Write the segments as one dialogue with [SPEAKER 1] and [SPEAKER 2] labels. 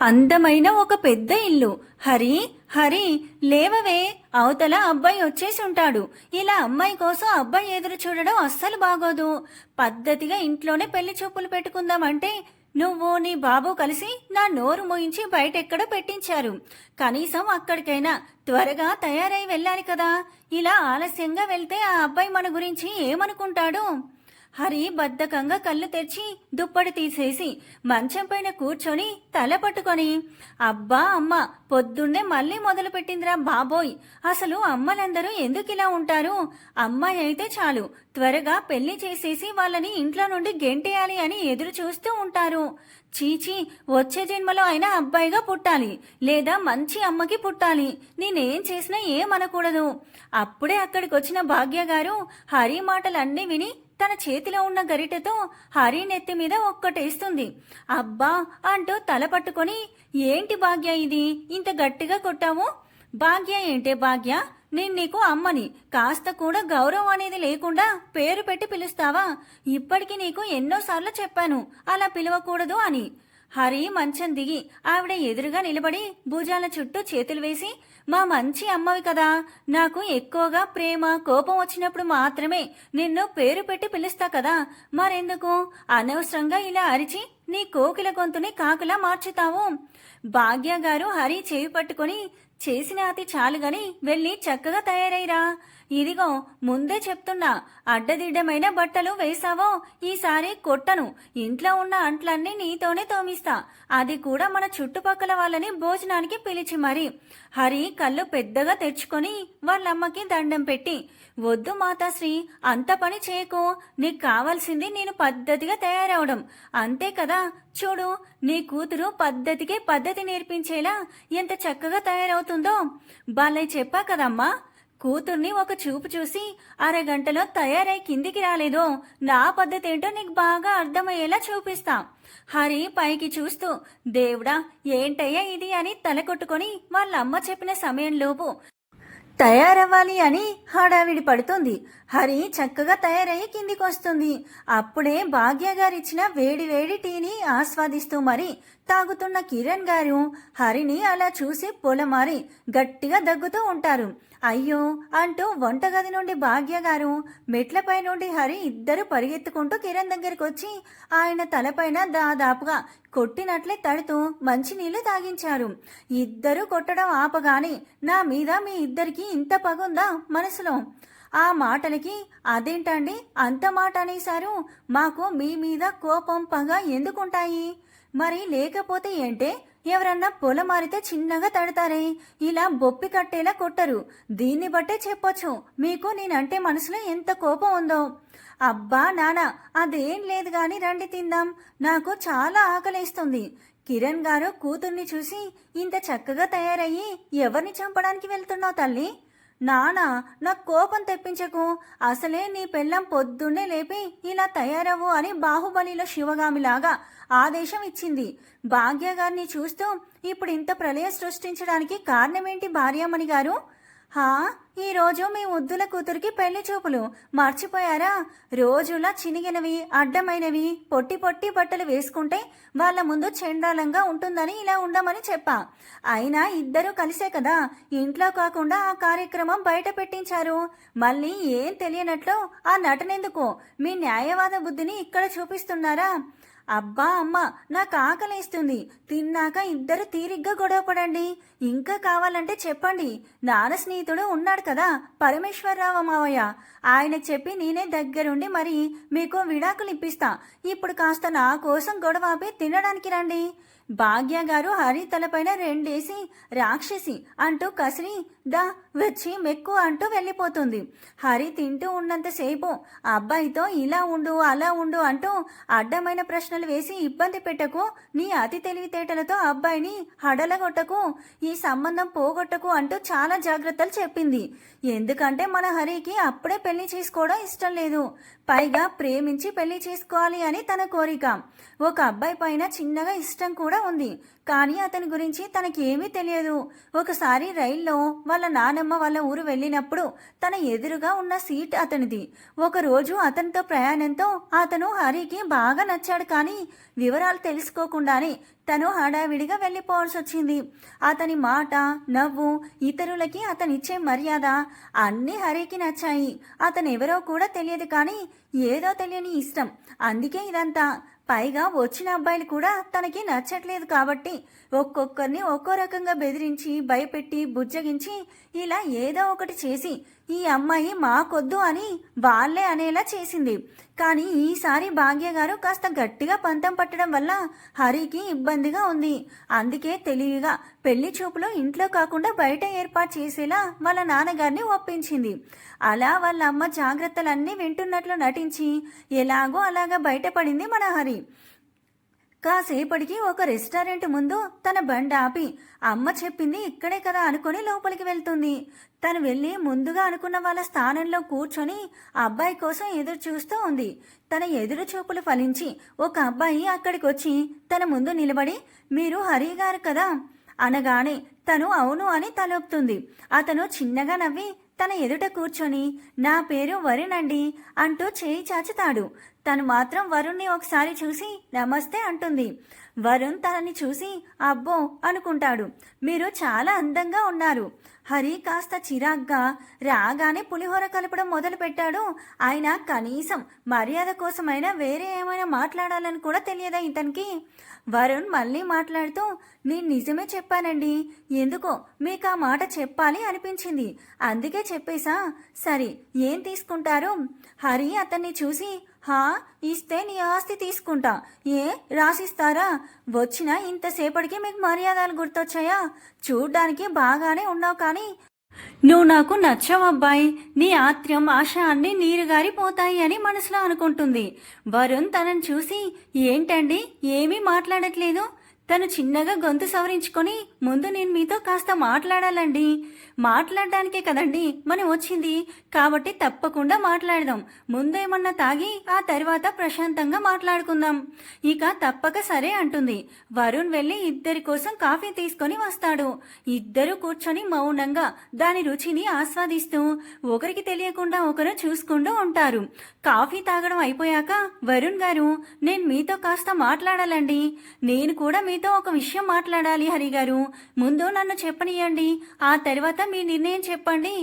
[SPEAKER 1] అందమైన ఒక పెద్ద ఇల్లు. హరి, హరి, లేవవే, అవతల అబ్బాయి వచ్చేసి ఉంటాడు. ఇలా అమ్మాయి కోసం అబ్బాయి ఎదురు చూడడం అస్సలు బాగోదు. పద్ధతిగా ఇంట్లోనే పెళ్లి చూపులు పెట్టుకుందామంటే నువ్వు నీ బాబు కలిసి నా నోరు మోయించి బయటెక్కడో పెట్టించారు. కనీసం అక్కడికైనా త్వరగా తయారై వెళ్ళాలి కదా. ఇలా ఆలస్యంగా వెళ్తే ఆ అబ్బాయి మన గురించి ఏమనుకుంటాడు? హరి బద్ధకంగా కళ్ళు తెరిచి దుప్పటి తీసేసి మంచం పైన కూర్చొని తల పట్టుకొని, అబ్బా అమ్మ, పొద్దున్నే మళ్ళీ మొదలు పెట్టిందిరా బాబోయ్. అసలు అమ్మలందరూ ఎందుకు ఇలా ఉంటారు? అమ్మాయి అయితే చాలు త్వరగా పెళ్లి చేసేసి వాళ్ళని ఇంట్లో నుండి గెంటేయాలి అని ఎదురు చూస్తూ ఉంటారు. చీచి, వచ్చే జన్మలో అయినా అబ్బాయిగా పుట్టాలి, లేదా మంచి అమ్మకి పుట్టాలి. నేనేం చేసినా ఏమనకూడదు. అప్పుడే అక్కడికి వచ్చిన భాగ్య గారు హరి మాటలన్నీ విని తన చేతిలో ఉన్న గరిటెతో హరి నెత్తి మీద ఒక్కటేస్తుంది. అబ్బా అంటూ తల పట్టుకొని, ఏంటి భాగ్య ఇది ఇంత గట్టిగా కొట్టావు? భాగ్య ఏంటే భాగ్య, నేను నీకు అమ్మని, కాస్త కూడా గౌరవం అనేది లేకుండా పేరు పెట్టి పిలుస్తావా? ఇప్పటికి నీకు ఎన్నోసార్లు చెప్పాను అలా పిలవకూడదు అని. హరి మంచం దిగి ఆవిడ ఎదురుగా నిలబడి భుజాల చుట్టూ చేతులు వేసి, మా మంచి అమ్మవి కదా, నాకు ఎక్కువగా ప్రేమ కోపం వచ్చినప్పుడు మాత్రమే నిన్ను పేరు పెట్టి పిలుస్తా కదా, మరెందుకు అనవసరంగా ఇలా అరిచి నీ కోకిల గొంతుని కాకులా మార్చుతావు? భాగ్య గారు హరి చేయి పట్టుకొని, చేసిన అతి చాలుగాని వెళ్ళి చక్కగా తయారైరా. ఇదిగో ముందే చెప్తున్నా, అడ్డదిడ్డమైన బట్టలు వేసావో ఈసారి కొట్టను. ఇంట్లో ఉన్న అంట్లన్నీ నీతోనే తోమిస్తా, అది కూడా మన చుట్టుపక్కల వాళ్ళని భోజనానికి పిలిచి మరి. హరి కళ్ళు పెద్దగా తెచ్చుకొని వాళ్ళమ్మకి దండం పెట్టి, వద్దు మాతాశ్రీ, అంత పని చేయకు. నీకు కావాల్సింది నేను పద్ధతిగా తయారవడం అంతే కదా. చూడు, నీ కూతురు పద్ధతికే పద్ధతి నేర్పించేలా ఎంత చక్కగా తయారవుతుందో. బాలయ్య చెప్పా కదమ్మా, కూతుర్ని ఒక చూపు చూసి అరగంటలో తయారై కిందికి రాలేదో నా పద్ధతి ఏంటో నీకు బాగా అర్థమయ్యేలా చూపిస్తా. హరి పైకి చూస్తూ, దేవుడా ఏంటయ్యా ఇది అని తల కొట్టుకొని వాళ్ళమ్మ చెప్పిన సమయంలోపు తయారవ్వాలి అని హడావిడి పడుతుంది. హరి చక్కగా తయారయ్యి కిందికి వస్తుంది. అప్పుడే భాగ్య గారిచ్చిన వేడి వేడి టీని ఆస్వాదిస్తూ మరి తాగుతున్న కిరణ్ గారు హరిని అలా చూసి పొలమారి గట్టిగా దగ్గుతూ ఉంటారు. అయ్యో అంటూ వంటగది నుండి భాగ్య గారు, మెట్లపై నుండి హరి ఇద్దరు పరిగెత్తుకుంటూ కిరణ్ దగ్గరికి వచ్చి ఆయన తలపైన దాదాపుగా కొట్టినట్లే తడుతూ మంచినీళ్లు తాగించారు. ఇద్దరు కొట్టడం ఆపగానే, నా మీద మీ ఇద్దరికి ఇంత పగుందా మనసులో? ఆ మాటలకి, అదేంటండి అంత మాట అనేశారు? మాకు మీ మీద కోపం పగ ఎందుకుంటాయి? మరి లేకపోతే ఏంటే, ఎవరన్నా పొలం మారితే చిన్నగా తడతారే, ఇలా బొప్పి కట్టేలా కొట్టరు. దీన్ని బట్టే చెప్పొచ్చు మీకు నేనంటే మనసులో ఎంత కోపం ఉందో. అబ్బా నానా, అదేం లేదు గాని రండి తిందాం, నాకు చాలా ఆకలేస్తుంది. కిరణ్ గారు కూతుర్ని చూసి, ఇంత చక్కగా తయారయ్యి ఎవరిని చంపడానికి వెళ్తున్నావు తల్లి? నానా, నాకు కోపం తెప్పించకు. అసలే నీ పెళ్ళం పొద్దున్నే లేపి ఇలా తయారవు అని బాహుబలిలో శివగామిలాగా ఆదేశం ఇచ్చింది. భాగ్య గారిని చూస్తూ ఇప్పుడు ఇంత ప్రళయం సృష్టించడానికి కారణమేంటి భార్యామణి గారు? ఈరోజు మీ ముద్దుల కూతురికి పెళ్లి చూపులు మర్చిపోయారా? రోజులా చినిగినవి అడ్డమైనవి పొట్టి పొట్టి బట్టలు వేసుకుంటే వాళ్ళ ముందు చండాలంగా ఉంటుందని ఇలా ఉండమని చెప్పా. అయినా ఇద్దరూ కలిసే కదా ఇంట్లో కాకుండా ఆ కార్యక్రమం బయట పెట్టించారు. మళ్ళీ ఏం తెలియనట్లు ఆ నటనెందుకు? మీ న్యాయవాద బుద్ధిని ఇక్కడ చూపిస్తున్నారా? అబ్బా అమ్మ, నాకు ఆకలేస్తుంది. తిన్నాక ఇద్దరు తీరిగ్గా గొడవపడండి. ఇంకా కావాలంటే చెప్పండి. నాన్న స్నేహితుడు ఉన్నాడు కదా పరమేశ్వరరావు మావయ్య, ఆయనకు చెప్పి నేనే దగ్గరుండి మరి మీకు విడాకులు ఇప్పిస్తా. ఇప్పుడు కాస్త నా కోసం గొడవ ఆపి తినడానికి రండి. భాగ్య గారు హరి తలపైన రెండేసి రాక్షసి అంటూ కసిరి దా వచ్చి మెక్కు అంటూ వెళ్ళిపోతుంది. హరి తింటూ ఉన్నంతసేపు అబ్బాయితో ఇలా ఉండు అలా ఉండు అంటూ అడ్డమైన ప్రశ్నలు వేసి ఇబ్బంది పెట్టకు. నీ అతి తెలివితేటలతో అబ్బాయిని హడలగొట్టకు, ఈ సంబంధం పోగొట్టకు అంటూ చాలా జాగ్రత్తలు చెప్పింది. ఎందుకంటే మన హరికి అప్పుడే పెళ్లి చేసుకోవడం ఇష్టం లేదు. పైగా ప్రేమించి పెళ్లి చేసుకోవాలి అని తన కోరిక. ఒక అబ్బాయి పైన చిన్నగా ఇష్టం కూడా ఉంది. కానీ అతని గురించి తనకి ఏమీ తెలియదు. ఒకసారి రైల్లో వాళ్ళ నానమ్మ వాళ్ళ ఊరు వెళ్ళినప్పుడు తన ఎదురుగా ఉన్న సీట్ అతనిది. ఒకరోజు అతనితో ప్రయాణంతో అతను హరికి బాగా నచ్చాడు. కానీ వివరాలు తెలుసుకోకుండానే తను హడావిడిగా వెళ్ళిపోవాల్సి వచ్చింది. అతని మాట, నవ్వు, ఇతరులకి అతనిచ్చే మర్యాద అన్నీ హరికి నచ్చాయి. అతనెవరో కూడా తెలియదు, కానీ ఏదో తెలియని ఇష్టం. అందుకే ఇదంతా. పైగా వచ్చిన అబ్బాయిలు కూడా తనకి నచ్చట్లేదు కాబట్టి ఒక్కొక్కరిని ఒక్కో రకంగా బెదిరించి, భయపెట్టి, బుజ్జగించి ఇలా ఏదో ఒకటి చేసి ఈ అమ్మాయి మాకొద్దు అని వాళ్ళే అనేలా చేసింది. కానీ ఈసారి భాగ్య గారు కాస్త గట్టిగా పంతం పట్టడం వల్ల హరికి ఇబ్బందిగా ఉంది. అందుకే తెలివిగా పెళ్లి చూపులు ఇంట్లో కాకుండా బయట ఏర్పాటు చేసేలా వాళ్ళ నాన్నగారిని ఒప్పించింది. అలా వాళ్ళ అమ్మ జాగ్రత్తలన్నీ వింటున్నట్లు నటించి ఎలాగో అలాగా బయటపడింది మన హరి. కాసేపటికి ఒక రెస్టారెంట్ ముందు తన బండి ఆపి అమ్మ చెప్పింది ఇక్కడే కదా అనుకుని లోపలికి వెళ్తుంది. తను వెళ్ళి ముందుగా అనుకున్న వాళ్ళ స్థానంలో కూర్చొని అబ్బాయి కోసం ఎదురు చూస్తూ ఉంది. తన ఎదురు చూపులు ఫలించి ఒక అబ్బాయి అక్కడికి వచ్చి తన ముందు నిలబడి, మీరు హరి గారు కదా అనగానే తను అవును అని తలొప్పుతుంది. అతను చిన్నగా నవ్వి తన ఎదుట కూర్చొని, నా పేరు వరుణ్ అండి అంటూ చేయి చాచుతాడు. తను మాత్రం వరుణ్ణి ఒకసారి చూసి నమస్తే అంటుంది. వరుణ్ తనని చూసి అబ్బో అనుకుంటాడు. మీరు చాలా అందంగా ఉన్నారు. హరి కాస్త చిరాగ్గా రాగానే పులిహోర కలపడం మొదలు పెట్టాడు. ఆయన కనీసం మర్యాద కోసమైనా వేరే ఏమైనా మాట్లాడాలని కూడా తెలియదా ఇతనికి? వరుణ్ మళ్ళీ మాట్లాడుతూ, నేను నిజమే చెప్పానండి, ఎందుకో మీకు ఆ మాట చెప్పాలి అనిపించింది, అందుకే చెప్పేశా. సరే ఏం తీసుకుంటారు? హరి అతన్ని చూసి, హా ఇస్తే నీ ఆస్తి తీసుకుంటా. ఏ రాసిస్తారా? వచ్చిన ఇంతసేపటికి మీకు మర్యాదలు గుర్తొచ్చాయా? చూడ్డానికి బాగానే ఉన్నావు, కానీ నువ్వు నాకు నచ్చావు అబ్బాయి. నీ ఆత్రం, ఆశ అన్నీ నీరుగారిపోతాయి అని మనసులో అనుకుంటుంది. వరుణ్ తనని చూసి, ఏంటండి ఏమీ మాట్లాడట్లేదు? తను చిన్నగా గొంతు సవరించుకొని, ముందు నేను మీతో కాస్త మాట్లాడాలండి. మాట్లాడడానికే కదండి మనం వచ్చింది, కాబట్టి తప్పకుండా మాట్లాడదాం. ముందేమన్నా తాగి ఆ తర్వాత ప్రశాంతంగా మాట్లాడుకుందాం. ఇక తప్పక సరే అంటుంది. వరుణ్ వెళ్ళి ఇద్దరి కోసం కాఫీ తీసుకొని వస్తాడు. ఇద్దరు కూర్చొని మౌనంగా దాని రుచిని ఆస్వాదిస్తూ ఒకరికి తెలియకుండా ఒకరు చూసుకుంటూ ఉంటారు. కాఫీ తాగడం అయిపోయాక, వరుణ్ గారు, నేను మీతో కాస్త మాట్లాడాలండి. నేను కూడా మీతో ఒక విషయం మాట్లాడాలి హరి గారు. ముందు నన్ను చెప్పనియండి, ఆ తర్వాత మీ నిర్ణయం చెప్పండి.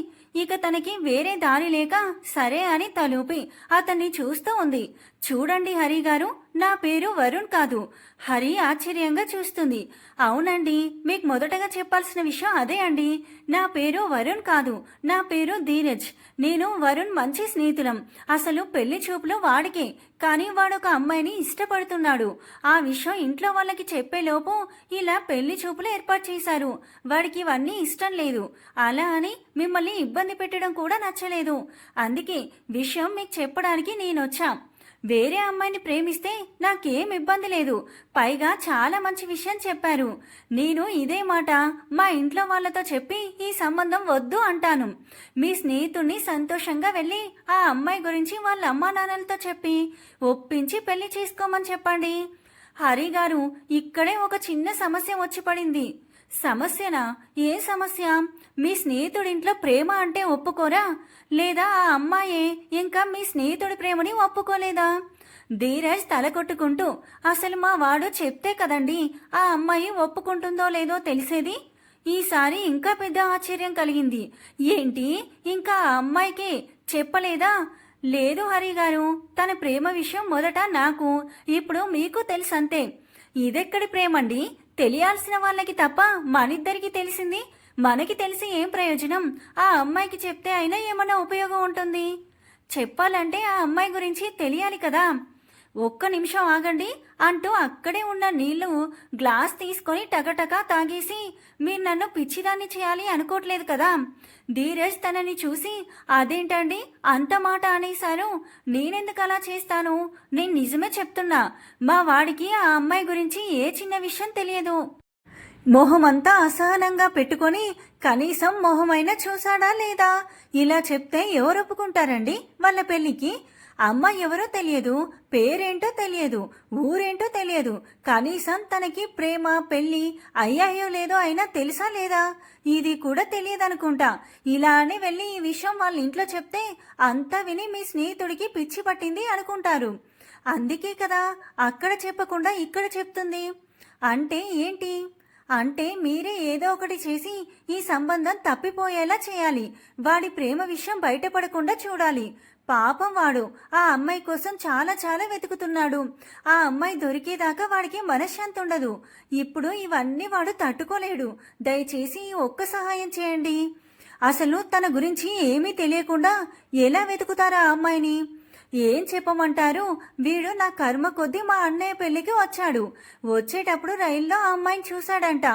[SPEAKER 1] ఇక తనకి వేరే దారి లేక సరే అని తలూపి అతన్ని చూస్తూ ఉంది. చూడండి హరి గారు, నా పేరు వరుణ్ కాదు. హరి ఆశ్చర్యంగా చూస్తుంది. అవునండి, మీకు మొదటగా చెప్పాల్సిన విషయం అదే అండి. నా పేరు వరుణ్ కాదు, నా పేరు ధీరజ్. నేను వరుణ్ మంచి స్నేహితులం. అసలు పెళ్లి చూపులు వాడికే, కానీ వాడొక అమ్మాయిని ఇష్టపడుతున్నాడు. ఆ విషయం ఇంట్లో వాళ్ళకి చెప్పేలోపు ఇలా పెళ్లి చూపులు ఏర్పాటు చేశారు. వాడికి ఇవన్నీ ఇష్టం లేదు. అలా అని మిమ్మల్ని ఇబ్బంది పెట్టడం కూడా నచ్చలేదు. అందుకే విషయం మీకు చెప్పడానికి నేనొచ్చా. వేరే అమ్మాయిని ప్రేమిస్తే నాకేం ఇబ్బంది లేదు. పైగా చాలా మంచి విషయం చెప్పారు. నేను ఇదే మాట మా ఇంట్లో వాళ్ళతో చెప్పి ఈ సంబంధం వద్దు అంటాను. మీ స్నేహితుడిని సంతోషంగా వెళ్ళి ఆ అమ్మాయి గురించి వాళ్ళ అమ్మా నాన్నలతో చెప్పి ఒప్పించి పెళ్లి చేసుకోమని చెప్పండి. హరి గారు, ఇక్కడే ఒక చిన్న సమస్య వచ్చి పడింది. సమస్యనా? ఏ సమస్య? మీ స్నేహితుడింట్లో ప్రేమ అంటే ఒప్పుకోరా, లేదా ఆ అమ్మాయే ఇంకా మీ స్నేహితుడి ప్రేమని ఒప్పుకోలేదా? ధీరజ్ తల కొట్టుకుంటూ, అసలు మా వాడు చెప్తే కదండి ఆ అమ్మాయి ఒప్పుకుంటుందో లేదో తెలిసేది. ఈసారి ఇంకా పెద్ద ఆశ్చర్యం కలిగింది. ఏంటి, ఇంకా ఆ అమ్మాయికి చెప్పలేదా? లేదు హరి గారు, తన ప్రేమ విషయం మొదట నాకు, ఇప్పుడు మీకు తెలుసంతే. ఇదెక్కడి ప్రేమండి? తెలియాల్సిన వాళ్ళకి తప్ప మనిద్దరికి తెలిసింది. మనకి తెలిసి ఏం ప్రయోజనం? ఆ అమ్మాయికి చెప్తే అయినా ఏమన్నా ఉపయోగం ఉంటుంది? చెప్పాలంటే ఆ అమ్మాయి గురించి తెలియాలి కదా. ఒక్క నిమిషం ఆగండి అంటూ అక్కడే ఉన్న నీళ్లు గ్లాస్ తీసుకొని టకటకా తాగేసి, మీరు నన్ను పిచ్చిదాన్ని చేయాలి అనుకోవట్లేదు కదా? ధీరజ్ తనని చూసి, అదేంటండి అంత మాట అనేశారు? నేనెందుకు అలా చేస్తాను? నేను నిజమే చెప్తున్నా. మా వాడికి ఆ అమ్మాయి గురించి ఏ చిన్న విషయం తెలియదు. మొహమంతా అసహనంగా పెట్టుకొని కనీసం మొహమైనా చూసాడా లేదా? ఇలా చెప్తే ఎవరు ఒప్పుకుంటారండి వాళ్ళ పెళ్లికి? అమ్మాయి ఎవరో తెలియదు, పేరేంటో తెలియదు, ఊరేంటో తెలియదు. కనీసం తనకి ప్రేమ పెళ్లి అయ్యాయో లేదో అయినా తెలుసా లేదా? ఇది కూడా తెలియదనుకుంటా. ఇలానే వెళ్ళి ఈ విషయం వాళ్ళ ఇంట్లో చెప్తే అంతా విని మీ స్నేహితుడికి పిచ్చి పట్టింది అనుకుంటారు. అందుకే కదా అక్కడ చెప్పకుండా ఇక్కడ చెప్తుంది. అంటే ఏంటి? అంటే మీరే ఏదో ఒకటి చేసి ఈ సంబంధం తప్పిపోయేలా చేయాలి. వాడి ప్రేమ విషయం బయటపడకుండా చూడాలి. పాపం వాడు ఆ అమ్మాయి కోసం చాలా చాలా వెతుకుతున్నాడు. ఆ అమ్మాయి దొరికేదాకా వాడికి మనశ్శాంతి ఉండదు. ఇప్పుడు ఇవన్నీ వాడు తట్టుకోలేడు. దయచేసి ఈ ఒక్క సహాయం చేయండి. అసలు తన గురించి ఏమీ తెలియకుండా ఎలా వెతుకుతారా ఆ అమ్మాయిని? ఏం చెప్పమంటారు? వీడు నా కర్మ కొద్దీ మా అన్నయ్య పెళ్లికి వచ్చాడు. వచ్చేటప్పుడు రైల్లో ఆ అమ్మాయిని చూశాడంట.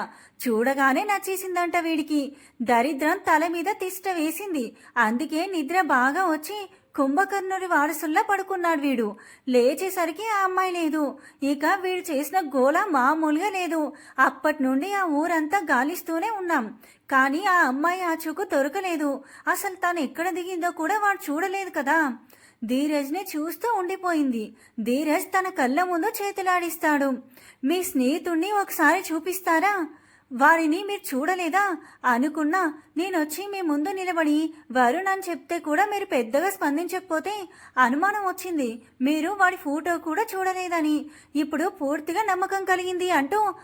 [SPEAKER 1] చూడగానే నచ్చేసిందంట వీడికి. దరిద్రం తల మీద తిష్ట వేసింది. అందుకే నిద్ర బాగా వచ్చి కుంభకర్ణుడి వారసుల్లా పడుకున్నాడు వీడు. లేచేసరికి ఆ అమ్మాయి లేదు. ఇక వీడు చేసిన గోల మామూలుగా లేదు. అప్పటి నుండి ఆ ఊరంతా గాలిస్తూనే ఉన్నాం. కానీ ఆ అమ్మాయి ఆచూకు దొరకలేదు. అసలు తను ఎక్కడ దిగిందో కూడా వాడు చూడలేదు కదా. ధీరజ్ని చూస్తూ ఉండిపోయింది. ధీరజ్ తన కళ్ళ ముందు చేతులాడిస్తాడు. మీ స్నేహితుణ్ణి ఒకసారి చూపిస్తారా? వారిని మీరు చూడలేదా? అనుకున్నా నేనొచ్చి మీ ముందు నిలబడి వరుణ్ అని చెప్తే కూడా మీరు పెద్దగా స్పందించకపోతే అనుమానం వచ్చింది. మీరు వాడి ఫోటో కూడా చూడలేదని. ఇప్పుడు పూర్తిగా నమ్మకం కలిగింది అంటూ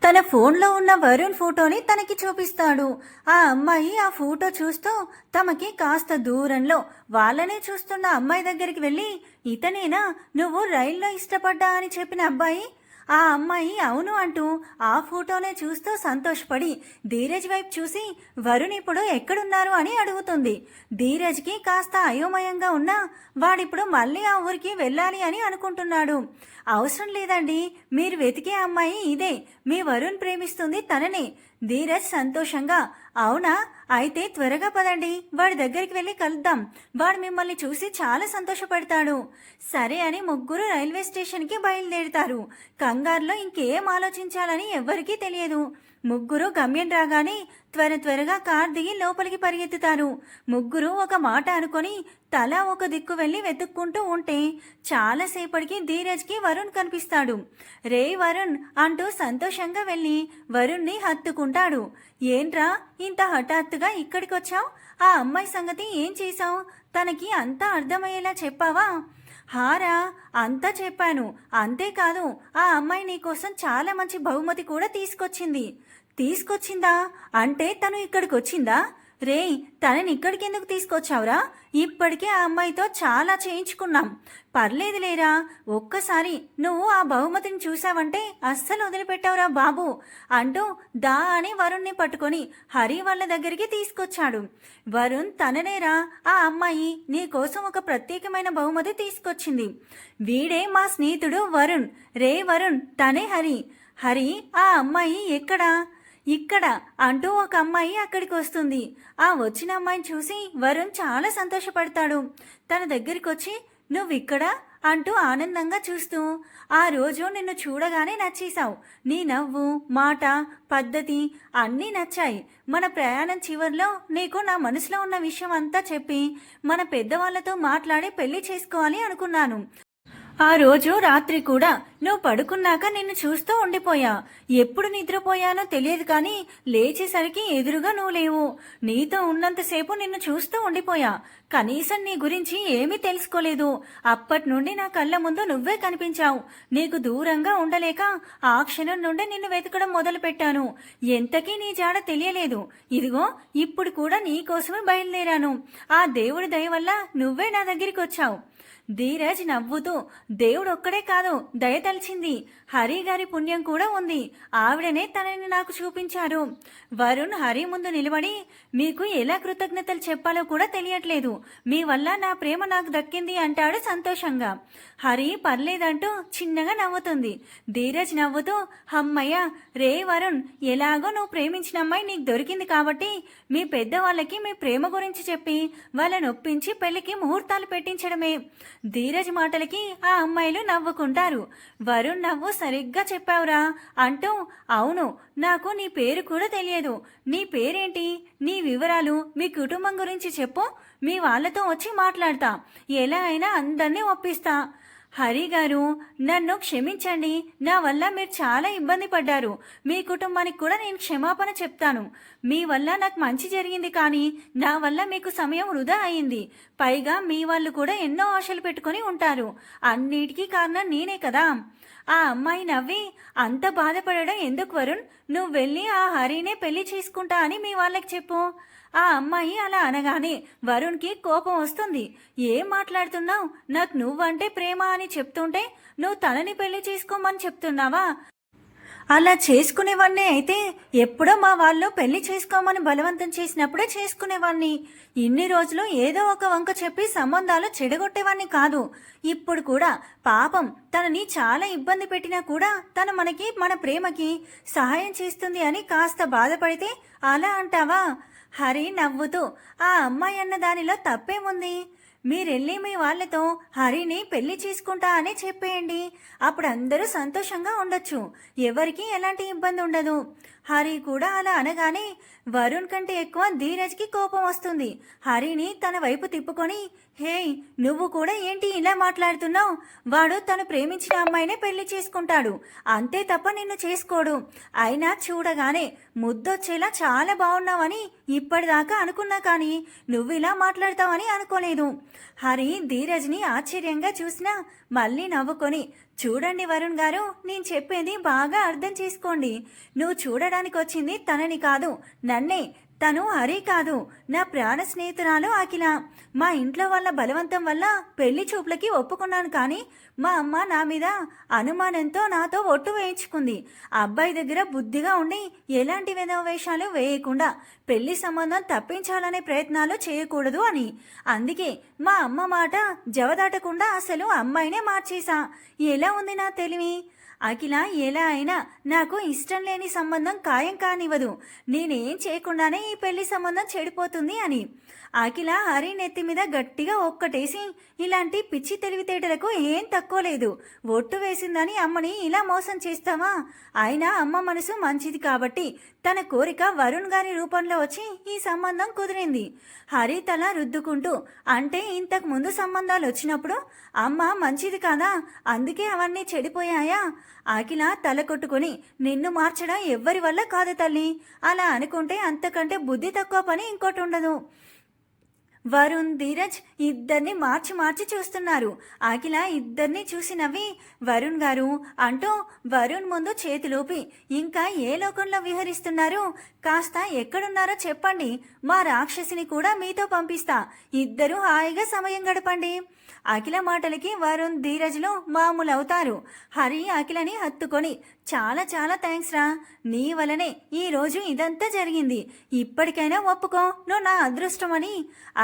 [SPEAKER 1] తన ఫోన్లో ఉన్న వరుణ్ ఫోటోని తనకి చూపిస్తాడు. ఆ అమ్మాయి ఆ ఫోటో చూస్తూ తమకి కాస్త దూరంలో వాళ్ళనే చూస్తున్న అమ్మాయి దగ్గరికి వెళ్ళి, ఇతనేనా నువ్వు రైల్లో ఇష్టపడ్డా అని చెప్పిన అబ్బాయి? ఆ అమ్మాయి అవును అంటూ ఆ ఫోటోనే చూస్తూ సంతోషపడి ధీరజ్ వైపు చూసి వరుణ్ ఇప్పుడు ఎక్కడున్నారు అని అడుగుతుంది. ధీరజ్కి కాస్త అయోమయంగా ఉన్నా వాడిప్పుడు మళ్ళీ ఆ ఊరికి వెళ్ళాలి అని అనుకుంటున్నాడు. అవసరం లేదండి, మీరు వెతికే అమ్మాయి ఇదే. మీ వరుణ్ ప్రేమిస్తుంది తననే. ధీరజ్ సంతోషంగా అవునా, అయితే త్వరగా పదండి, వాడి దగ్గరికి వెళ్ళి కలుద్దాం. వాడు మిమ్మల్ని చూసి చాలా సంతోషపడతాడు. సరే అని ముగ్గురు రైల్వే స్టేషన్కి బయలుదేరుతారు. కంగారులో ఇంకేం ఆలోచించాలని ఎవ్వరికీ తెలియదు. ముగ్గురు గమ్యం రాగానే త్వరగా కార్ దిగి లోపలికి పరిగెత్తుతారు. ముగ్గురు ఒక మాట అనుకొని తలా ఒక దిక్కు వెళ్ళి వెతుక్కుంటూ ఉంటే చాలాసేపటికి ధీరజ్కి వరుణ్ కనిపిస్తాడు. రే వరుణ్ అంటూ సంతోషంగా వెళ్ళి వరుణ్ణి హత్తుకుంటాడు. ఏంట్రా ఇంత హఠాత్తుగా ఇక్కడికొచ్చావు? ఆ అమ్మాయి సంగతి ఏం చేశావు? తనకి అంతా అర్థమయ్యేలా చెప్పావా? హారా, అంతా చెప్పాను. అంతేకాదు ఆ అమ్మాయి నీకోసం చాలా మంచి బహుమతి కూడా తీసుకొచ్చిందా? అంటే తను ఇక్కడికి వచ్చిందా? రే, తనని ఇక్కడికి ఎందుకు తీసుకొచ్చావురా? ఇప్పటికే ఆ అమ్మాయితో చాలా చేయించుకున్నాం. పర్లేదు లేరా, ఒక్కసారి నువ్వు ఆ బహుమతిని చూసావంటే అస్సలు వదిలిపెట్టావురా బాబు అంటూ దా అని వరుణ్ణి పట్టుకొని హరి వాళ్ళ దగ్గరికి తీసుకొచ్చాడు. వరుణ్ తననేరా ఆ అమ్మాయి నీకోసం ఒక ప్రత్యేకమైన బహుమతి తీసుకొచ్చింది. వీడే మా స్నేహితుడు వరుణ్. రే వరుణ్, తనే హరి. హరి, ఆ అమ్మాయి ఎక్కడా? ఇక్కడ అంటూ ఒక అమ్మాయి అక్కడికి వస్తుంది. ఆ వచ్చిన అమ్మాయిని చూసి వరుణ్ చాలా సంతోషపడతాడు. తన దగ్గరికి వచ్చి నువ్విక్కడా అంటూ ఆనందంగా చూస్తూ, ఆ రోజు నిన్ను చూడగానే నచ్చేశావు. నీ నవ్వు, మాట, పద్ధతి అన్నీ నచ్చాయి. మన ప్రయాణం చివరిలో నీకు నా మనసులో ఉన్న విషయం అంతా చెప్పి మన పెద్దవాళ్లతో మాట్లాడి పెళ్లి చేసుకోవాలి అనుకున్నాను. ఆ రోజు రాత్రి కూడా నువ్వు పడుకున్నాక నిన్ను చూస్తూ ఉండిపోయా. ఎప్పుడు నిద్రపోయానో తెలియదు కానీ లేచేసరికి ఎదురుగా నువ్వు లేవు. నీతో ఉన్నంతసేపు నిన్ను చూస్తూ ఉండిపోయా. కనీసం నీ గురించి ఏమీ తెలుసుకోలేదు. అప్పటి నుండి నా కళ్ళ ముందు నువ్వే కనిపించావు. నీకు దూరంగా ఉండలేక ఆ క్షణం నుండి నిన్ను వెతకడం మొదలు పెట్టాను. ఎంతకీ నీ జాడ తెలియలేదు. ఇదిగో ఇప్పుడు కూడా నీ కోసమే బయలుదేరాను. ఆ దేవుడి దయ వల్ల నువ్వే నా దగ్గరికి వచ్చావు. ధీరజ్ నవ్వుతూ, దేవుడొక్కడే కాదు దయ తలిచింది, హరి గారి పుణ్యం కూడా ఉంది. ఆవిడనే తనని నాకు చూపించారు. వరుణ్ హరి ముందు నిలబడి మీకు ఎలా కృతజ్ఞతలు చెప్పాలో కూడా తెలియట్లేదు. మీ వల్ల నా ప్రేమ నాకు దక్కింది అంటాడు సంతోషంగా. హరి పర్లేదంటూ చిన్నగా నవ్వుతుంది. ధీరజ్ నవ్వుతూ, అమ్మయ్య రే వరుణ్, ఎలాగో నువ్వు ప్రేమించిన అమ్మాయి నీకు దొరికింది కాబట్టి మీ పెద్దవాళ్ళకి మీ ప్రేమ గురించి చెప్పి వాళ్ళని ఒప్పించి పెళ్లికి ముహూర్తాలు పెట్టించడమే. ధీరజ్ మాటలకి ఆ అమ్మాయిలు నవ్వుకుంటారు. వరుణ్ నవ్వు సరిగ్గా చెప్పావురా అంటూ, అవును, నాకు నీ పేరు కూడా తెలియదు. నీ పేరేంటి, నీ వివరాలు, మీ కుటుంబం గురించి చెప్పు. మీ వాళ్ళతో వచ్చి మాట్లాడతా. ఎలా అయినా అందరినీ ఒప్పిస్తా. హరి గారు, నన్ను క్షమించండి. నా వల్ల మీరు చాలా ఇబ్బంది పడ్డారు. మీ కుటుంబానికి కూడా నేను క్షమాపణ చెప్తాను. మీ వల్ల నాకు మంచి జరిగింది, కానీ నా వల్ల మీకు సమయం వృధా అయింది. పైగా మీ వాళ్ళు కూడా ఎన్నో ఆశలు పెట్టుకొని ఉంటారు. అన్నిటికీ కారణం నేనే కదా. ఆ అమ్మాయి నవ్వి, అంత బాధపడడం ఎందుకు వరుణ్? నువ్వు వెళ్ళి ఆ హరినే పెళ్లి చేసుకుంటా అని మీ వాళ్ళకి చెప్పు. ఆ అమ్మాయి అలా అనగానే వరుణ్కి కోపం వస్తుంది. ఏం మాట్లాడుతున్నావు? నాకు నువ్వంటే ప్రేమ అని చెప్తుంటే నువ్వు తనని పెళ్లి చేసుకోమని చెప్తున్నావా? అలా చేసుకునేవాడిని అయితే ఎప్పుడో మా వాళ్ళు పెళ్లి చేసుకోమని బలవంతం చేసినప్పుడే చేసుకునేవాడిని. ఇన్ని రోజులు ఏదో ఒక వంక చెప్పి సంబంధాలు చెడగొట్టేవాడిని కాదు. ఇప్పుడు కూడా పాపం తనని చాలా ఇబ్బంది పెట్టినా కూడా తను మనకి, మన ప్రేమకి సహాయం చేస్తుంది అని కాస్త బాధపడితే అలా అంటావా? హరి నవ్వుతూ, ఆ అమ్మాయి అన్న దానిలో తప్పేముంది? మీరెళ్ళి మీ వాళ్ళతో హరిని పెళ్లి చేసుకుంటా అని చెప్పేయండి. అప్పుడు అందరూ సంతోషంగా ఉండొచ్చు. ఎవరికి ఎలాంటి ఇబ్బంది ఉండదు. హరి కూడా అలా అనగానే వరుణ్ కంటే ఎక్కువ ధీరజ్కి కోపం వస్తుంది. హరిని తన వైపు తిప్పుకొని, హే, నువ్వు కూడా ఏంటి ఇలా మాట్లాడుతున్నావు? వాడు తను ప్రేమించిన అమ్మాయినే పెళ్లి చేసుకుంటాడు, అంతే తప్ప నిన్ను చేసుకోడు. అయినా చూడగానే ముద్దొచ్చేలా చాలా బాగున్నావని ఇప్పటిదాకా అనుకున్నా, కానీ నువ్వు ఇలా మాట్లాడతావని అనుకోలేదు. హరి ధీరజ్ని ఆశ్చర్యంగా చూసినా మళ్ళీ నవ్వుకొని, చూడండి వరుణ్ గారు, నేను చెప్పేది బాగా అర్థం చేసుకోండి. నువ్వు చూడడానికి వచ్చింది తనని కాదు, నన్నే. తను హరి కాదు, నా ప్రాణ స్నేహితురాలు అఖిల. మా ఇంట్లో వాళ్ళ బలవంతం వల్ల పెళ్లి చూపులకి ఒప్పుకున్నాను, కానీ మా అమ్మ నా మీద అనుమానంతో నాతో ఒట్టు వేయించుకుంది. అబ్బాయి దగ్గర బుద్ధిగా ఉండి ఎలాంటి వేషాలు వేయకుండా పెళ్లి సంబంధం తప్పించాలనే ప్రయత్నాలు చేయకూడదు అని. అందుకే మా అమ్మ మాట జవదాటకుండా అసలు అమ్మాయినే మార్చేశా. ఎలా ఉంది నా తెలివి? అఖిల ఎలా అయినా నాకు ఇష్టం లేని సంబంధం ఖాయం కానివ్వదు. నేనేం చేయకుండానే ఈ పెళ్లి సంబంధం చెడిపోతుంది అని. అఖిల హరి నెత్తి మీద గట్టిగా ఒక్కటేసి, ఇలాంటి పిచ్చి తెలివితేటలకు ఏం తక్కువ లేదు. ఒట్టు వేసిందని అమ్మని ఇలా మోసం చేస్తావా? అయినా అమ్మ మనసు మంచిది కాబట్టి తన కోరిక వరుణ్ గారి రూపంలో వచ్చి ఈ సంబంధం కుదిరింది. హరి తల రుద్దుకుంటూ, అంటే ఇంతకు ముందు సంబంధాలు వచ్చినప్పుడు అమ్మ మంచిది కాదా, అందుకే అవన్నీ చెడిపోయాయా? అఖిల తల కొట్టుకుని, నిన్ను మార్చడం ఎవ్వరి వల్ల కాదు తల్లి. అలా అనుకుంటే అంతకంటే బుద్ధి తక్కువ పని ఇంకోటి ఉండదు. వరుణ్, ధీరజ్ ఇద్దరిని మార్చి మార్చి చూస్తున్నారు. అఖిల ఇద్దరిని చూసి నవ్వి, వరుణ్ గారు అంటూ వరుణ్ ముందు చేతులూపి, ఇంకా ఏ లోకంలో విహరిస్తున్నారు? కాస్త ఎక్కడున్నారో చెప్పండి. మా రాక్షసిని కూడా మీతో పంపిస్తా. ఇద్దరు హాయిగా సమయం గడపండి. అఖిల మాటలకి వరుణ్, ధీరజ్లు మామూలవుతారు. హరి అఖిలని హత్తుకొని, చాలా చాలా థ్యాంక్స్ రా, నీ వలనే ఈరోజు ఇదంతా జరిగింది. ఇప్పటికైనా ఒప్పుకో, నువ్వు నా అదృష్టమని.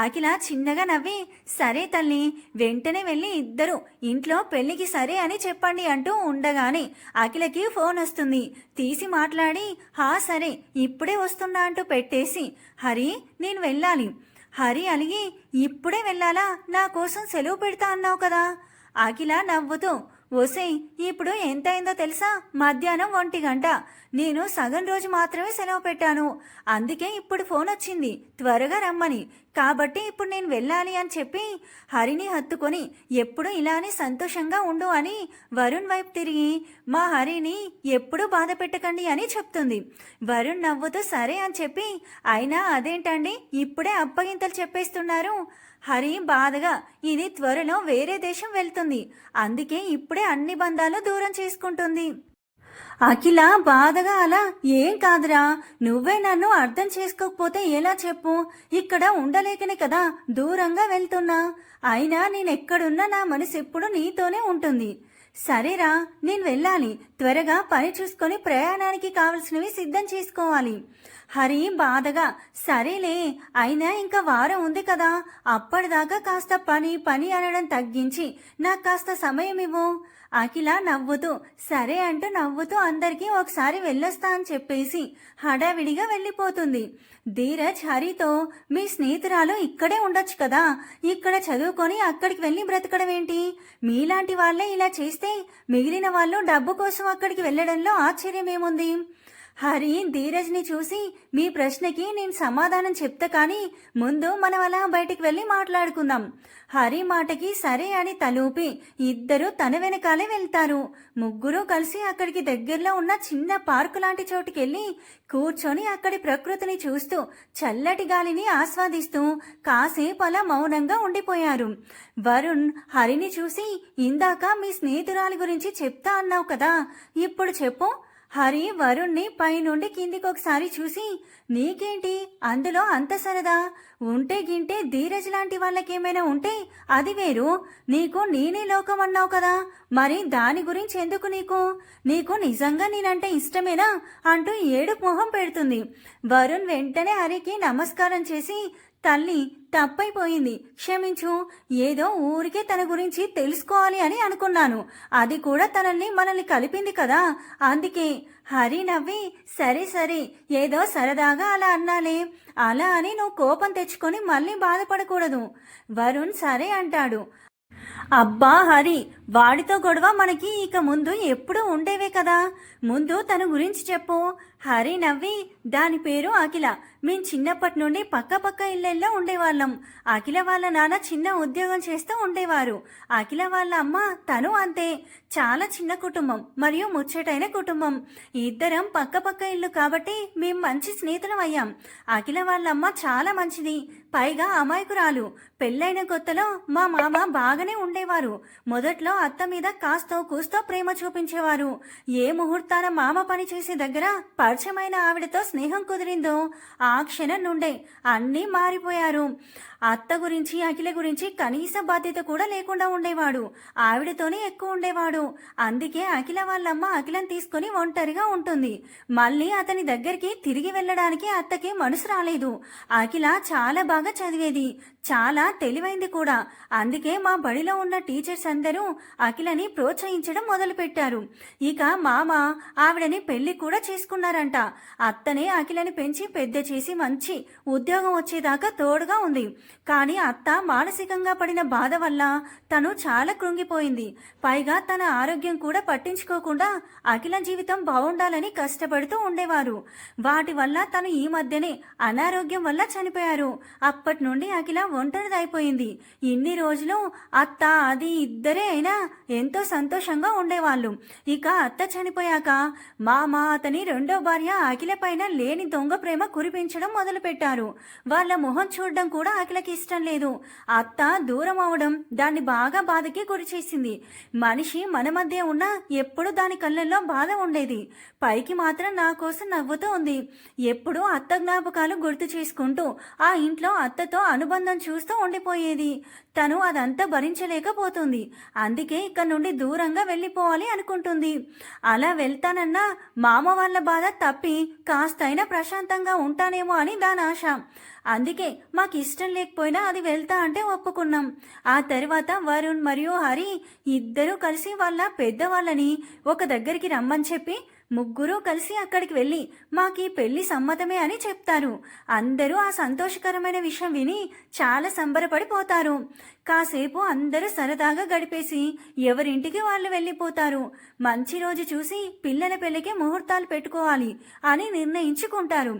[SPEAKER 1] అఖిల చిన్నగా నవ్వి, సరే తల్లి, వెంటనే వెళ్ళి ఇద్దరు ఇంట్లో పెళ్లికి సరే అని చెప్పండి అంటూ ఉండగానే అఖిలకి ఫోన్ వస్తుంది. తీసి మాట్లాడి, హా సరే, ఇప్పుడే వస్తున్నా అంటూ పెట్టేసి, హరి నేను వెళ్ళాలి. హరి అలిగి, ఇప్పుడే వెళ్ళాలా? నా కోసం సెలవు పెడతా అన్నావు కదా. అఖిల నవ్వుతూ, ఓసేయ్, ఇప్పుడు ఎంత అయిందో తెలుసా? మధ్యాహ్నం 1 గంట. నేను సగం రోజు మాత్రమే సెలవు పెట్టాను. అందుకే ఇప్పుడు ఫోన్ వచ్చింది త్వరగా రమ్మని. కాబట్టి ఇప్పుడు నేను వెళ్ళాలి అని చెప్పి హరిని హత్తుకొని, ఎప్పుడు ఇలానే సంతోషంగా ఉండు అని వరుణ్ వైపు తిరిగి, మా హరిని ఎప్పుడూ బాధ పెట్టకండి అని చెప్తుంది. వరుణ్ నవ్వుతూ సరే అని చెప్పి, అయినా అదేంటండి ఇప్పుడే అప్పగింతలు చెప్పేస్తున్నారు? హరి బాధగా, ఇది త్వరలో వేరే దేశం వెళ్తుంది, అందుకే ఇప్పుడే అన్ని బంధాలు దూరం చేసుకుంటుంది. అఖిల బాధగా, అలా ఏం కాదురా, నువ్వే నన్ను అర్థం చేసుకోకపోతే ఎలా చెప్పు? ఇక్కడ ఉండలేకనే కదా దూరంగా వెళ్తున్నా. అయినా నేనెక్కడున్నా నా మనసు ఎప్పుడు నీతోనే ఉంటుంది. సరేరా, నేను వెళ్ళాలి. త్వరగా పని చూసుకొని ప్రయాణానికి కావలసినవి సిద్ధం చేసుకోవాలి. హరి బాధగా, సరేలే, అయినా ఇంకా వారం ఉంది కదా, అప్పటిదాకా కాస్త పని పని అనడం తగ్గించి నాకు కాస్త సమయం ఇవ్వు. అఖిల నవ్వుతూ సరే అంటూ నవ్వుతూ అందరికీ ఒకసారి వెళ్ళొస్తా అని చెప్పేసి హడావిడిగా వెళ్ళిపోతుంది. ధీరజ్ హరితో మీ స్నేహితురాలు ఇక్కడే ఉండొచ్చు కదా, ఇక్కడ చదువుకొని అక్కడికి వెళ్ళి బ్రతకడం ఏంటి? మీలాంటి వాళ్ళే ఇలా చేస్తే మిగిలిన వాళ్ళు డబ్బు కోసం అక్కడికి వెళ్ళడంలో ఆశ్చర్యమేముంది? హరి ధీరజ్ని చూసి మీ ప్రశ్నకి నేను సమాధానం చెప్తా కానీ ముందు మనం అలా బయటికి వెళ్ళి మాట్లాడుకుందాం. హరి మాటకి సరే అని తలూపి ఇద్దరు తన వెనకాలే వెళ్తారు. ముగ్గురు కలిసి అక్కడికి దగ్గరలో ఉన్న చిన్న పార్కు లాంటి చోటుకెళ్ళి కూర్చొని అక్కడి ప్రకృతిని చూస్తూ చల్లటి గాలిని ఆస్వాదిస్తూ కాసేపు అలా మౌనంగా ఉండిపోయారు. వరుణ్ హరిని చూసి ఇందాక మీ స్నేహితురాలి గురించి చెప్తా అన్నావు కదా, ఇప్పుడు చెప్పు. హరి వరుణ్ణి పైనుండి కిందికి ఒకసారి చూసి నీకేంటి అందులో అంత సరదా? ఉంటే గింటే ధీరజ్ లాంటి వాళ్ళకేమైనా ఉంటే అది వేరు, నీకు నేనే లోకం అన్నావు కదా, మరి దాని గురించి ఎందుకు నీకు నిజంగా నేనంటే ఇష్టమేనా అంటూ ఏడుపు మొహం పెడుతుంది. వరుణ్ వెంటనే హరికి నమస్కారం చేసి తల్లి తప్పైపోయింది, క్షమించు. ఏదో ఊరికే తన గురించి తెలుసుకోవాలి అని అనుకున్నాను, అది కూడా మనల్ని కలిపింది కదా, అందుకే. హరి నవ్వి సరే సరే ఏదో సరదాగా అలా అన్నాలే, అలా అని నువ్వు కోపం తెచ్చుకొని మళ్ళీ బాధపడకూడదు. వరుణ్ సరే అంటాడు. అబ్బా హరి, వాడితో గొడవ మనకి ఇక ముందు ఎప్పుడూ ఉండేవే కదా, ముందు తన గురించి చెప్పు. హరి నవ్వి దాని పేరు అఖిల, మేము చిన్నప్పటి నుండి పక్క ఇళ్ళల్లో ఉండేవాళ్ళం. అఖిల వాళ్ళ నాన్న చిన్న ఉద్యోగం చేస్తూ ఉండేవారు. అఖిల వాళ్ళ అమ్మ తను అంతే, చాలా చిన్న కుటుంబం మరియు ముచ్చటైన కుటుంబం. ఇద్దరం పక్క ఇల్లు కాబట్టి మేము మంచి స్నేహితులం అయ్యాం. అఖిల వాళ్ళ అమ్మ చాలా మంచిది, పైగా అమాయకురాలు. పెళ్ళైన కొత్తలో మా మామ బాగానే ఉండేవారు. మొదట్లో అత్త మీద కాస్తో కూస్తో ప్రేమ చూపించేవారు. ఏ ముహూర్తాన మామ పని చేసే దగ్గర పరిచయమైన ఆవిడతో స్నేహం కుదిరిందో ఆ క్షణం నుండే అన్నీ మారిపోయారు. అత్త గురించి అఖిల గురించి కనీస బాధ్యత కూడా లేకుండా ఉండేవాడు, ఆవిడతోనే ఎక్కువ ఉండేవాడు. అందుకే అఖిల వాళ్ళమ్మ అఖిలను తీసుకుని ఒంటరిగా ఉంటుంది. మళ్ళీ అతని దగ్గరికి తిరిగి వెళ్ళడానికి అత్తకి మనసు రాలేదు. అఖిల చాలా బాగా చదివేది, చాలా తెలివైంది కూడా. అందుకే మా బడిలో ఉన్న టీచర్స్ అందరూ అఖిలని ప్రోత్సహించడం మొదలుపెట్టారు. ఇక మామ ఆవిడని పెళ్లి కూడా చేసుకున్నారంట. అత్తనే అఖిలని పెంచి పెద్ద చేసి మంచి ఉద్యోగం వచ్చేదాకా తోడుగా ఉంది. కానీ అత్త మానసికంగా పడిన బాధ వల్ల తను చాలా కృంగిపోయింది. పైగా తన ఆరోగ్యం కూడా పట్టించుకోకుండా అఖిల జీవితం బాగుండాలని కష్టపడుతూ ఉండేవారు. వాటి వల్ల తను ఈ మధ్యనే అనారోగ్యం వల్ల చనిపోయారు. అప్పటి నుండి అఖిల ఒంటరిదైపోయింది. ఇన్ని రోజులు అత్త అది ఇద్దరే అయినా ఎంతో సంతోషంగా ఉండేవాళ్ళు. ఇక అత్త చనిపోయాక మామ అతని రెండో భార్య అఖిల పైన లేని దొంగ ప్రేమ కురిపించడం మొదలుపెట్టారు. వాళ్ళ మొహం చూడడం కూడా అఖిలకి ఇష్టం లేదు. అత్త దూరం అవడం దాన్ని బాగా బాధకి గురి చేసింది. మనిషి మన మధ్య ఉన్న ఎప్పుడు దాని కళ్ళల్లో బాధ ఉండేది, పైకి మాత్రం నా కోసం నవ్వుతూ ఉంది. ఎప్పుడు అత్త జ్ఞాపకాలు గుర్తు చేసుకుంటూ ఆ ఇంట్లో అత్తతో అనుబంధం చూస్తూ ఉండిపోయేది. తను అదంతా భరించలేకపోతుంది. అందుకే ఇక్కడ నుండి దూరంగా వెళ్ళిపోవాలి అనుకుంటుంది. అలా వెళ్తానన్నా మామ వాళ్ళ బాధ తప్పి కాస్తైనా ప్రశాంతంగా ఉంటానేమో అని దాని ఆశ. అందుకే మాకు ఇష్టం లేకపోయినా అది వెళ్తా అంటే ఒప్పుకున్నాం. ఆ తర్వాత వరుణ్ మరియు హరి ఇద్దరూ కలిసి వాళ్ళ పెద్దవాళ్ళని ఒక దగ్గరికి రమ్మని చెప్పి ముగ్గురు కలిసి అక్కడికి వెళ్ళి మాకీ పెళ్లి సమ్మతమే అని చెప్తారు. అందరూ ఆ సంతోషకరమైన విషయం విని చాలా సంబరపడిపోతారు. కాసేపు అందరూ సరదాగా గడిపేసి ఎవరింటికి వాళ్ళు వెళ్ళిపోతారు. మంచి రోజు చూసి పిల్లల పెళ్లికి ముహూర్తాలు పెట్టుకోవాలి అని నిర్ణయించుకుంటారు.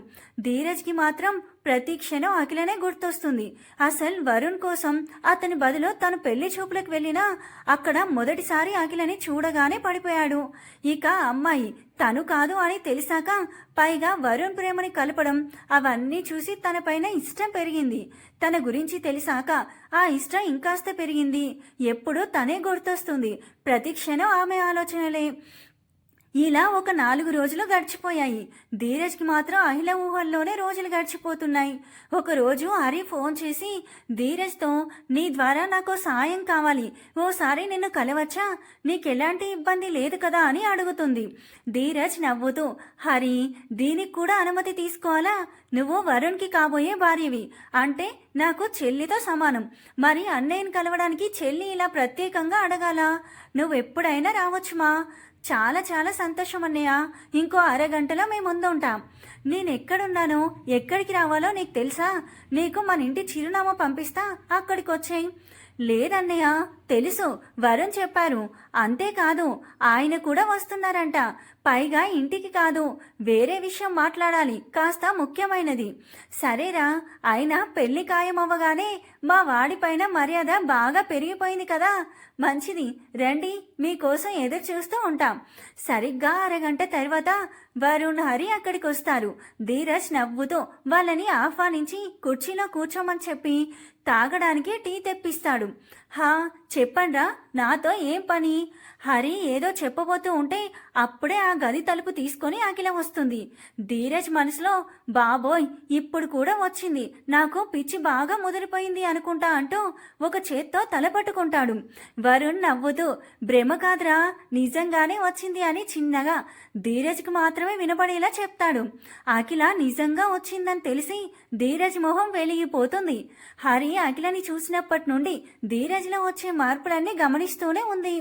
[SPEAKER 1] ధీరజ్కి మాత్రం ప్రతి క్షణం అఖిలనే గుర్తొస్తుంది. అసలు వరుణ్ కోసం అతని బదులు తను పెళ్లి చూపులకు వెళ్ళినా అక్కడ మొదటిసారి అఖిలని చూడగానే పడిపోయాడు. ఇక అమ్మాయి తను కాదు అని తెలిసాక పైగా వరుణ్ ప్రేమని కలపడం అవన్నీ చూసి తన పైన ఇష్టం పెరిగింది. తన గురించి తెలిసాక ఆ ఇష్టం ఇంకాస్త పెరిగింది. ఎప్పుడూ తనే గుర్తొస్తుంది, ప్రతి క్షణం ఆమె ఆలోచనలే. ఇలా ఒక 4 రోజులు గడిచిపోయాయి. ధీరజ్కి మాత్రం అహిల ఊహల్లోనే రోజులు గడిచిపోతున్నాయి. ఒకరోజు హరి ఫోన్ చేసి ధీరజ్తో, నీ ద్వారా నాకు సాయం కావాలి, ఓసారి నిన్ను కలవచ్చా, నీకెలాంటి ఇబ్బంది లేదు కదా అని అడుగుతుంది. ధీరజ్ నవ్వుతూ, హరి, దీనికి కూడా అనుమతి తీసుకోవాలా? నువ్వు వరుణ్కి కాబోయే భార్యవి, అంటే నాకు చెల్లితో సమానం. మరి అన్నయ్యని కలవడానికి చెల్లి ఇలా ప్రత్యేకంగా అడగాలా? నువ్వెప్పుడైనా రావచ్చుమా. చాలా చాలా సంతోషం అన్నయ్య. ఇంకో అరగంటలో మేము ముందుంటాం. నేనెక్కడున్నానో ఎక్కడికి రావాలో నీకు తెలుసా? నీకు మన ఇంటి చిరునామా పంపిస్తా, అక్కడికి వచ్చేయి. లేదన్నయ్య, తెలుసు, వరుణ్ చెప్పారు. అంతేకాదు, ఆయన కూడా వస్తున్నారంట. పైగా ఇంటికి కాదు, వేరే విషయం మాట్లాడాలి, కాస్త ముఖ్యమైనది. సరేరా, అయినా పెళ్లి ఖాయమవ్వగానే మా వాడిపైన మర్యాద బాగా పెరిగిపోయింది కదా. మంచిది, రండి, మీకోసం ఎదురు చూస్తూ ఉంటాం. సరిగ్గా అరగంట తర్వాత వరుణ్, హరి అక్కడికి వస్తారు. ధీరజ్ నవ్వుతూ వాళ్ళని ఆహ్వానించి కుర్చీలో కూర్చోమని చెప్పి తాగడానికి టీ తెప్పిస్తాడు. హా, చెప్పండ్రా, నాతో ఏం పని? హరి ఏదో చెప్పబోతూ ఉంటే అప్పుడే ఆ గది తలుపు తీసుకొని అఖిల వస్తుంది. ధీరజ్ మనసులో, బాబోయ్, ఇప్పుడు కూడా వచ్చింది, నాకు పిచ్చి బాగా ముదిరిపోయింది అనుకుంటా అంటూ ఒక చేత్తో తల పట్టుకుంటాడు. వరుణ్ నవ్వుతూ, భ్రమ కాదురా, నిజంగానే వచ్చింది అని చిన్నగా ధీరజ్కి మాత్రమే వినపడేలా చెప్తాడు. అఖిల నిజంగా వచ్చిందని తెలిసి ధీరజ్ మొహం వెలిగిపోతుంది. హరి అఖిలని చూసినప్పటి నుండి ధీరజ్లో వచ్చే మార్పులన్నీ గమనిస్తూనే ఉంది.